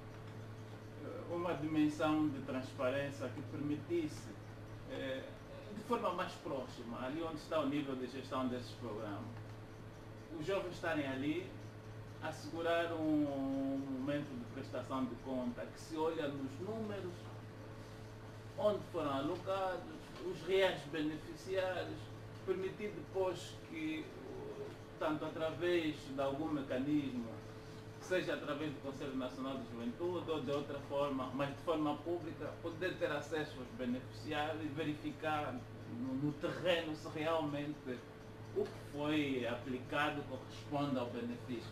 Uma dimensão de transparência que permitisse, de forma mais próxima, ali onde está o nível de gestão desses programas, os jovens estarem ali, assegurar um momento de prestação de conta, que se olha nos números, onde foram alocados, os reais beneficiários, permitir depois que, tanto através de algum mecanismo, seja através do Conselho Nacional de Juventude ou de outra forma, mas de forma pública, poder ter acesso aos beneficiários e verificar no terreno se realmente o que foi aplicado corresponde ao benefício.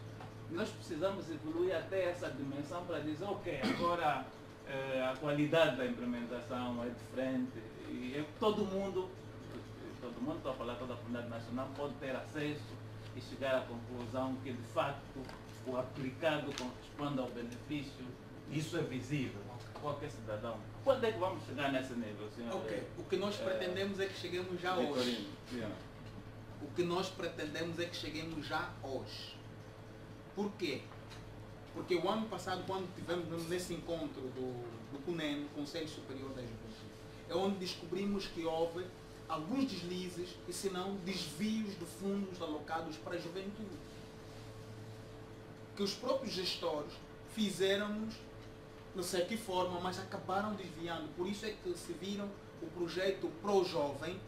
Nós precisamos evoluir até essa dimensão para dizer, ok, agora a qualidade da implementação é diferente e todo mundo, estou a falar toda a comunidade nacional, pode ter acesso e chegar à conclusão que de facto o aplicado corresponde ao benefício. Isso é visível a qualquer cidadão. Quando é que vamos chegar nesse nível, senhor? Ok, o que nós pretendemos é que cheguemos já hoje. O que nós pretendemos é que cheguemos já hoje. Por quê? Porque o ano passado, quando tivemos nesse encontro do CUNEM, Conselho Superior da Juventude, é onde descobrimos que houve alguns deslizes e, se não, desvios de fundos alocados para a juventude. Que os próprios gestores fizeram-nos, não sei de que forma, mas acabaram desviando. Por isso é que se viram o projeto Pro Jovem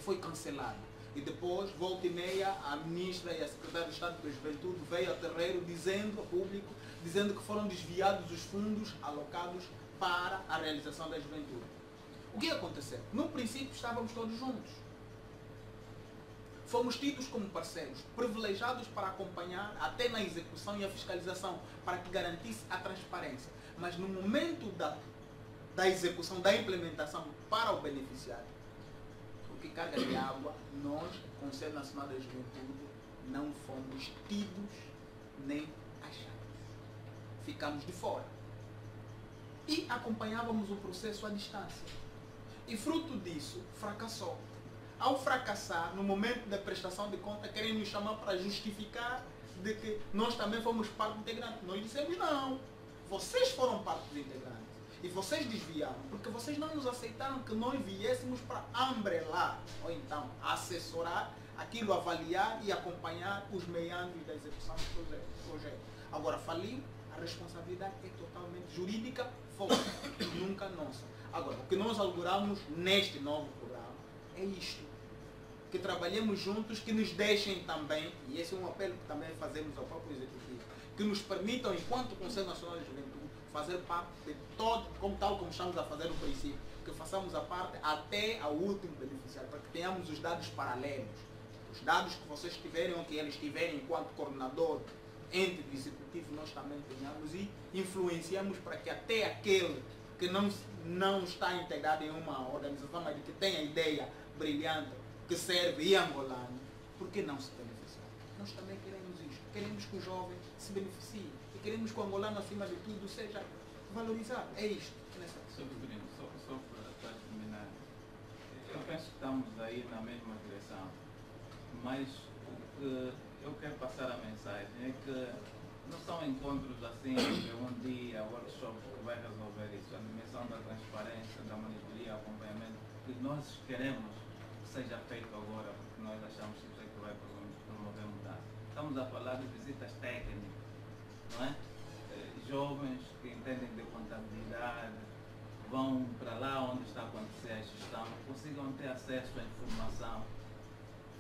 foi cancelado. E depois, volta e meia, a ministra e a secretária de Estado da Juventude veio ao terreiro dizendo ao público, dizendo que foram desviados os fundos alocados para a realização da juventude. O que aconteceu? No princípio estávamos todos juntos. Fomos tidos como parceiros, privilegiados para acompanhar até na execução e a fiscalização, para que garantisse a transparência. Mas no momento da execução, da implementação para o beneficiário, porque carga de água, nós, Conselho Nacional da Juventude, não fomos tidos nem achados. Ficamos de fora. E acompanhávamos o processo à distância. E fruto disso, fracassou. Ao fracassar, no momento da prestação de conta, querem nos chamar para justificar de que nós também fomos parte integrante. Nós dissemos, não, vocês foram parte dos integrantes. E vocês desviaram, porque vocês não nos aceitaram que nós viéssemos para ambrelar, ou então assessorar aquilo, avaliar e acompanhar os meandros da execução do projeto. Agora, faliu, a responsabilidade é totalmente jurídica, vossa, nunca nossa. Agora, o que nós auguramos neste novo programa é isto, que trabalhemos juntos, que nos deixem também, e esse é um apelo que também fazemos ao próprio Executivo, que nos permitam, enquanto Conselho Nacional de Juventude, fazer parte de todo, tal como estamos a fazer no princípio, que façamos a parte até ao último beneficiário, para que tenhamos os dados paralelos, os dados que vocês tiverem ou que eles tiverem enquanto coordenador, entre o Executivo, nós também tenhamos e influenciamos para que até aquele que não está integrado em uma organização, mas que tem a ideia brilhante, que serve e angolano, por que não se beneficiar? Nós também queremos isto, queremos que o jovem se beneficie. Queremos que o angolano, acima de tudo, seja valorizado. É isto. Sr. Vitorino, só para terminar, eu penso que estamos aí na mesma direção, mas o que eu quero passar a mensagem é que não são encontros assim, de um dia, workshops que vai resolver isso. A dimensão da transparência, da monitoria, acompanhamento, que nós queremos que seja feito agora, porque nós achamos que isso é que vai promover mudança. Estamos a falar de visitas técnicas, não é? Jovens que entendem de contabilidade vão para lá onde está a acontecer a gestão, consigam ter acesso à informação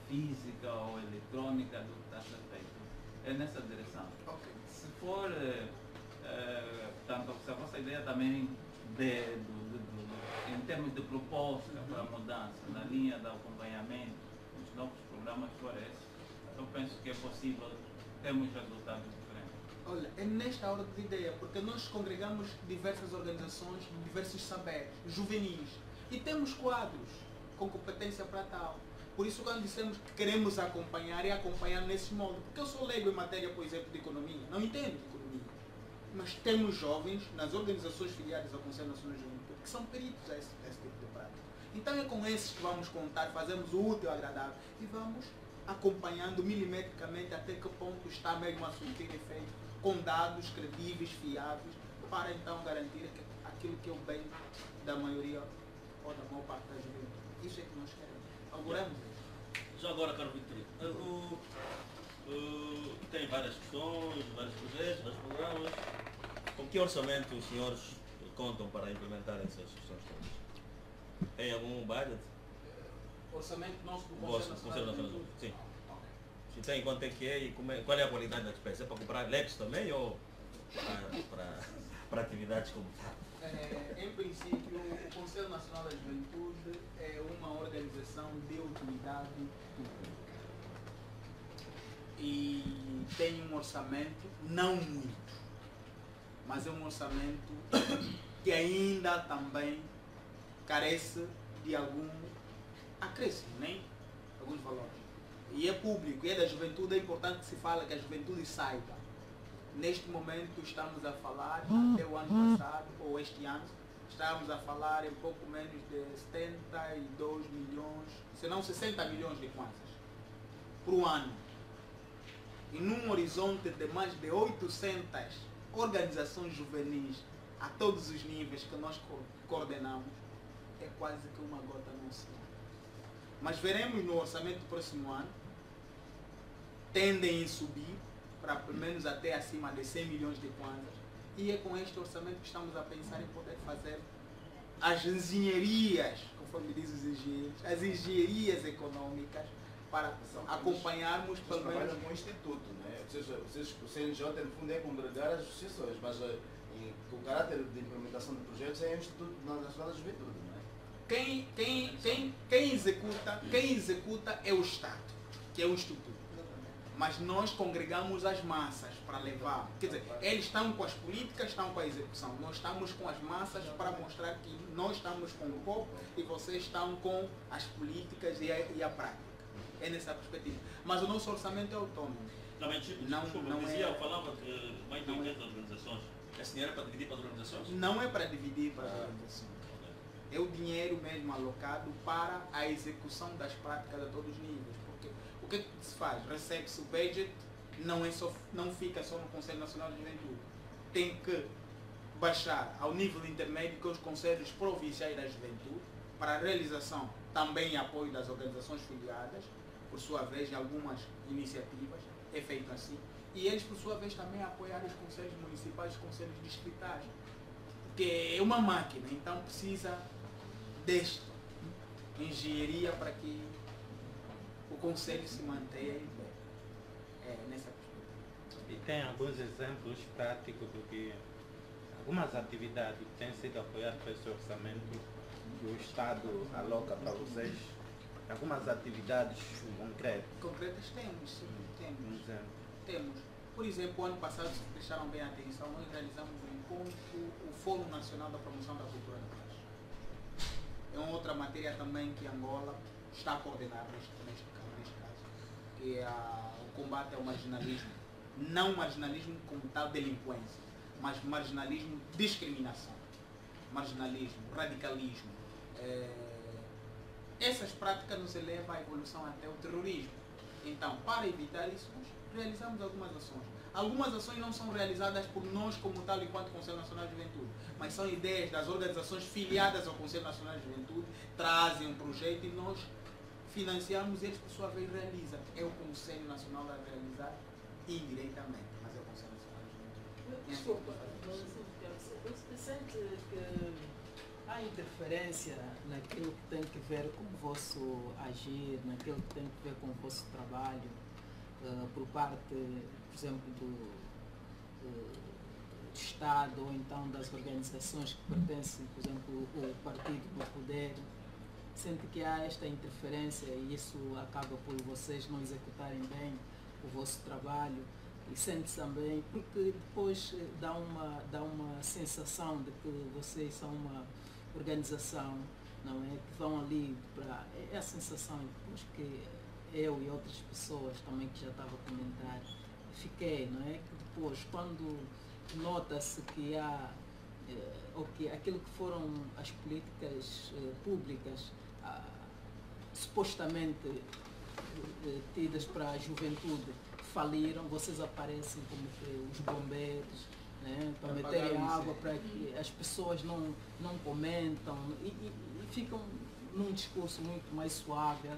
física ou eletrônica do que está a ser feito. É nessa direção. Okay. Se for, se a vossa ideia também em termos de proposta para a mudança, na linha do acompanhamento, os novos programas for esse, eu penso que é possível termos resultados diferentes. Olha, é nesta ordem de ideia, porque nós congregamos diversas organizações, diversos saberes, juvenis, e temos quadros com competência para tal. Por isso, quando dissemos que queremos acompanhar, é acompanhar nesse modo. Porque eu sou leigo em matéria, por exemplo, de economia, não entendo de economia. Mas temos jovens nas organizações filiadas ao Conselho Nacional de Juventude que são peritos a esse tipo de prática. Então é com esses que vamos contar, fazemos o útil e agradável e vamos acompanhando milimetricamente até que ponto está mesmo a surtir efeito, com dados credíveis, fiáveis, para então garantir que aquilo que é o bem da maioria ou da maior parte da juventude. Isso é que nós queremos. Auguramos isso. Já agora, caro Vitorino, tem várias questões, vários projetos, vários programas. Com que orçamento os senhores contam para implementar essas questões todas? Tem algum budget? Orçamento nosso do Vosso Conselho Nacional de Juventude? Sim. Ok. Se tem, quanto é que é e qual é a qualidade da despesa? É para comprar laptops também ou para atividades como tal? Em princípio, o Conselho Nacional da Juventude é uma organização de utilidade pública e tem um orçamento, não muito, mas é um orçamento que ainda também carece de algum acréscimo, né? Alguns valores. E é público, e é da juventude, é importante que se fale, que a juventude saiba. Neste momento estamos a falar, até o ano passado, ou este ano, estávamos a falar em pouco menos de 72 milhões, se não 60 milhões de kwanzas por um ano. E num horizonte de mais de 800 organizações juvenis a todos os níveis que nós coordenamos, é quase que uma gota no oceano. Mas veremos no orçamento do próximo ano, tendem a subir para pelo menos até acima de 100 milhões de kwanzas, e é com este orçamento que estamos a pensar em poder fazer as engenharias, conforme diz os engenheiros, as engenharias econômicas para acompanharmos pelo menos... trabalham com o Instituto, né? Ou seja, o CNJ no fundo é congregar as associações, mas o caráter de implementação de projetos é o Instituto Nacional da Juventude, não é? Quem executa é o Estado, que é o Instituto. Mas nós congregamos as massas para levar. Quer dizer, eles estão com as políticas, estão com a execução. Nós estamos com as massas para mostrar que nós estamos com o povo e vocês estão com as políticas e a prática. É nessa perspectiva. Mas o nosso orçamento é autônomo. Eu falava que mais de 80 organizações. Esse dinheiro é para dividir para as organizações? Não é para dividir para as organizações. É o dinheiro mesmo alocado para a execução das práticas a todos os níveis. Porque o que se faz? Recebe-se o budget, não fica só no Conselho Nacional de Juventude. Tem que baixar ao nível intermédio com os Conselhos Provinciais da Juventude para a realização também e apoio das organizações filiadas, por sua vez, em algumas iniciativas, é feito assim. E eles, por sua vez, também apoiar os Conselhos Municipais e os Conselhos Distritais. Porque é uma máquina, então precisa desta engenharia para que o Conselho se mantenha nessa perspectiva. E tem alguns exemplos práticos do que algumas atividades que têm sido apoiadas por esse orçamento que o Estado aloca para vocês. Algumas atividades concretas. Concretas temos, sim, temos. Um exemplo. Temos. Por exemplo, ano passado, se prestaram bem atenção, nós realizamos um encontro, o Fórum Nacional da Promoção da Cultura da Paz. É uma outra matéria também que Angola está a coordenar neste caso, que é o combate ao marginalismo. Não marginalismo como tal delinquência, mas marginalismo discriminação. Marginalismo, radicalismo. Essas práticas nos levam à evolução até o terrorismo. Então, para evitar isso, nós realizamos algumas ações. Algumas ações não são realizadas por nós como tal, enquanto Conselho Nacional de Juventude, mas são ideias das organizações filiadas ao Conselho Nacional de Juventude, trazem um projeto e nós financiamos e eles, por sua vez, realizam. É o Conselho Nacional a realizar indiretamente, mas é o Conselho Nacional de Juventude. Desculpa, você sente que há interferência naquilo que tem que ver com o vosso agir, naquilo que tem que ver com o vosso trabalho, por parte, por exemplo, do Estado ou então das organizações que pertencem, por exemplo, o partido no poder? Sente que há esta interferência e isso acaba por vocês não executarem bem o vosso trabalho? E sente-se também, porque depois dá uma sensação de que vocês são uma organização, não é? Que vão ali para... É a sensação depois que eu e outras pessoas também que já estava a comentar, fiquei, não é? Que depois, quando nota-se que há, aquilo que foram as políticas públicas, supostamente tidas para a juventude, faliram, vocês aparecem como que os bombeiros, né, para meterem água para que as pessoas não comentam e ficam num discurso muito mais suave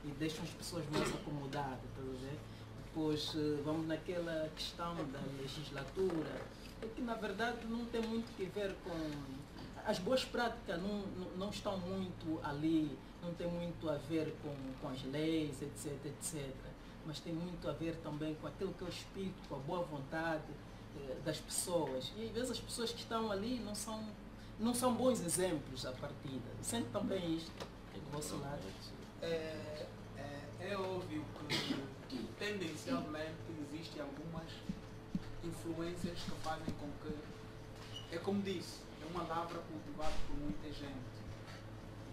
e deixam as pessoas mais acomodadas, tá a ver? Depois vamos naquela questão da legislatura, que na verdade não tem muito que ver com... As boas práticas não estão muito ali, não tem muito a ver com as leis, etc, etc. Mas tem muito a ver também com aquilo que é o espírito, com a boa vontade das pessoas. E às vezes as pessoas que estão ali não são bons exemplos à partida. Sente também isto do vosso lado? É óbvio que tendencialmente existem algumas influências que fazem com que, é como disse, é uma lavra cultivada por muita gente.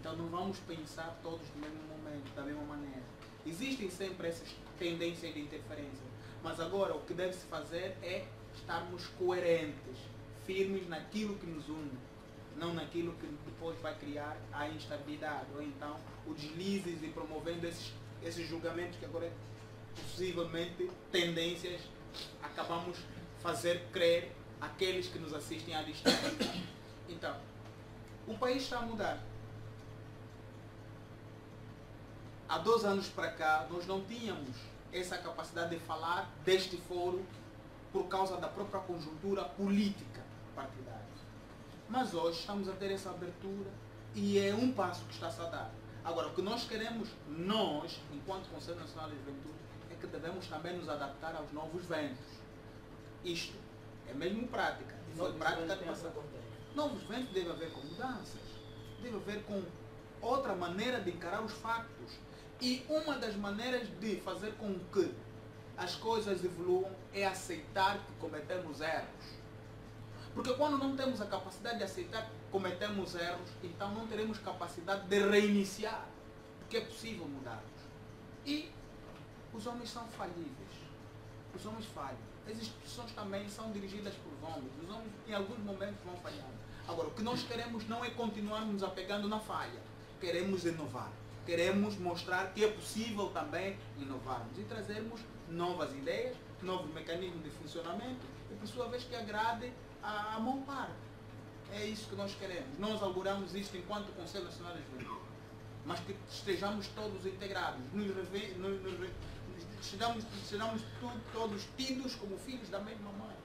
Então não vamos pensar todos no mesmo momento, da mesma maneira. Existem sempre essas tendências de interferência, mas agora o que deve-se fazer é estarmos coerentes, firmes naquilo que nos une, não naquilo que depois vai criar a instabilidade, ou então os deslizes e promovendo esses julgamentos que agora possivelmente tendências acabamos fazer crer aqueles que nos assistem à distância. Então, o país está a mudar. Há 2 anos para cá, nós não tínhamos essa capacidade de falar deste foro por causa da própria conjuntura política partidária. Mas hoje estamos a ter essa abertura e é um passo que está a dar. Agora, o que nós queremos, nós, enquanto Conselho Nacional de Juventude, é que devemos também nos adaptar aos novos ventos. Isto é mesmo prática. Foi prática de passado. Novos ventos deve haver com mudanças. Deve haver com outra maneira de encarar os factos. E uma das maneiras de fazer com que as coisas evoluam é aceitar que cometemos erros. Porque quando não temos a capacidade de aceitar que cometemos erros, então não teremos capacidade de reiniciar. Porque é possível mudarmos. E os homens são falíveis. Os homens falham. As instituições também são dirigidas por homens. Os homens em alguns momentos vão falhar. Agora, o que nós queremos não é continuarmos apegando na falha. Queremos inovar. Queremos mostrar que é possível também inovarmos e trazermos novas ideias, novos mecanismos de funcionamento e, por sua vez, que agrade a mão parte. É isso que nós queremos. Nós auguramos isto enquanto Conselho Nacional de Juventude, mas que estejamos todos integrados, sejamos todos tidos como filhos da mesma mãe,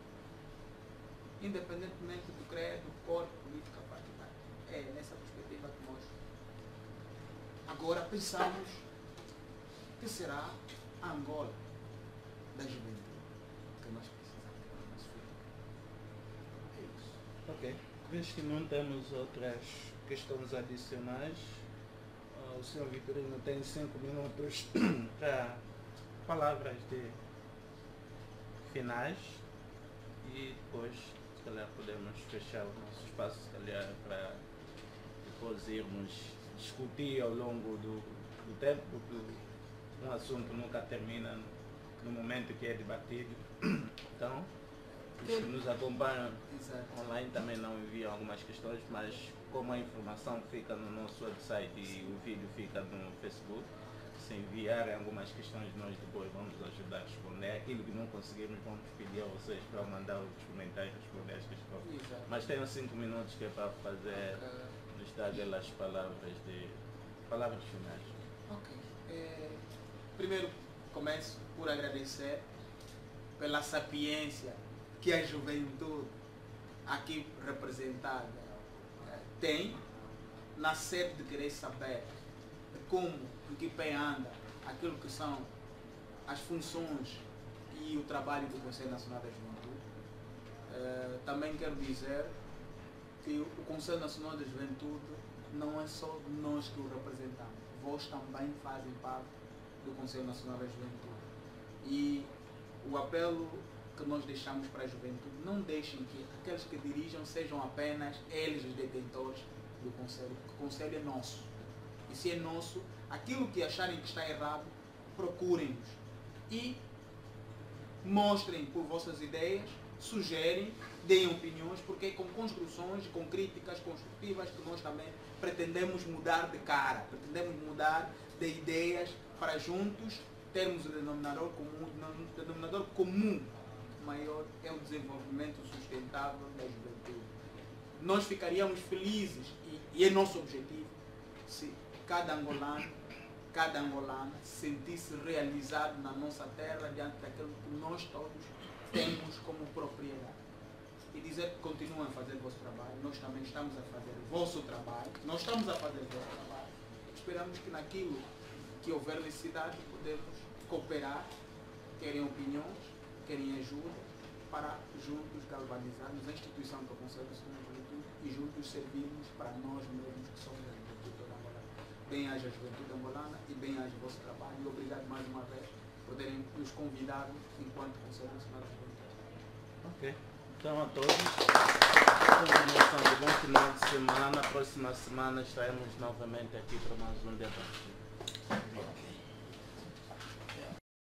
independentemente do credo, cor, política partidária. É nessa perspectiva que nós agora pensamos que será a Angola da juventude que nós precisamos para o nosso futuro. É isso. Ok. Visto que não temos outras questões adicionais, o senhor Vitorino tem 5 minutos para palavras de finais e depois, se calhar, podemos fechar o nosso espaço, se calhar, para depois irmos discutir ao longo do tempo, porque um assunto nunca termina no momento que é debatido. Então, os que nos acompanham online também não enviam algumas questões, mas como a informação fica no nosso website e o vídeo fica no Facebook, se enviarem algumas questões, nós depois vamos ajudar a responder. Aquilo que não conseguimos, vamos pedir a vocês para mandar os comentários responder as questões. Exato. Mas tenho 5 minutos que é para fazer, nos dar aquelas palavras finais. Ok. Primeiro, começo por agradecer pela sapiência que a juventude aqui representada tem na sede de querer saber como o que anda, aquilo que são as funções e o trabalho do Conselho Nacional da Juventude. Também quero dizer que o Conselho Nacional da Juventude não é só nós que o representamos, vós também fazem parte do Conselho Nacional da Juventude. E o apelo que nós deixamos para a juventude. Não deixem que aqueles que dirijam sejam apenas eles os detentores do Conselho, porque o Conselho é nosso. E se é nosso, aquilo que acharem que está errado, procurem-nos e mostrem por vossas ideias, sugerem, deem opiniões, porque é com construções, com críticas construtivas que nós também pretendemos mudar de cara, pretendemos mudar de ideias para juntos termos o denominador comum maior é o desenvolvimento sustentável da juventude. Nós ficaríamos felizes, e é nosso objetivo, se cada angolana se sentisse realizado na nossa terra diante daquilo que nós todos temos como propriedade. E dizer que continuem a fazer o vosso trabalho, nós também estamos a fazer o vosso trabalho, nós estamos a fazer o vosso trabalho. Esperamos que naquilo que houver necessidade podemos cooperar, querem opiniões, querem ajuda, para juntos galvanizarmos a instituição que é o Conselho Nacional da Juventude e juntos servirmos para nós mesmos que somos a juventude angolana. Bem-haja a juventude angolana e bem-haja o vosso trabalho. E obrigado mais uma vez por terem nos convidado enquanto Conselho Nacional da Juventude. Ok. Então a todos, continuação de bom final de semana. Na próxima semana estaremos novamente aqui para mais um debate.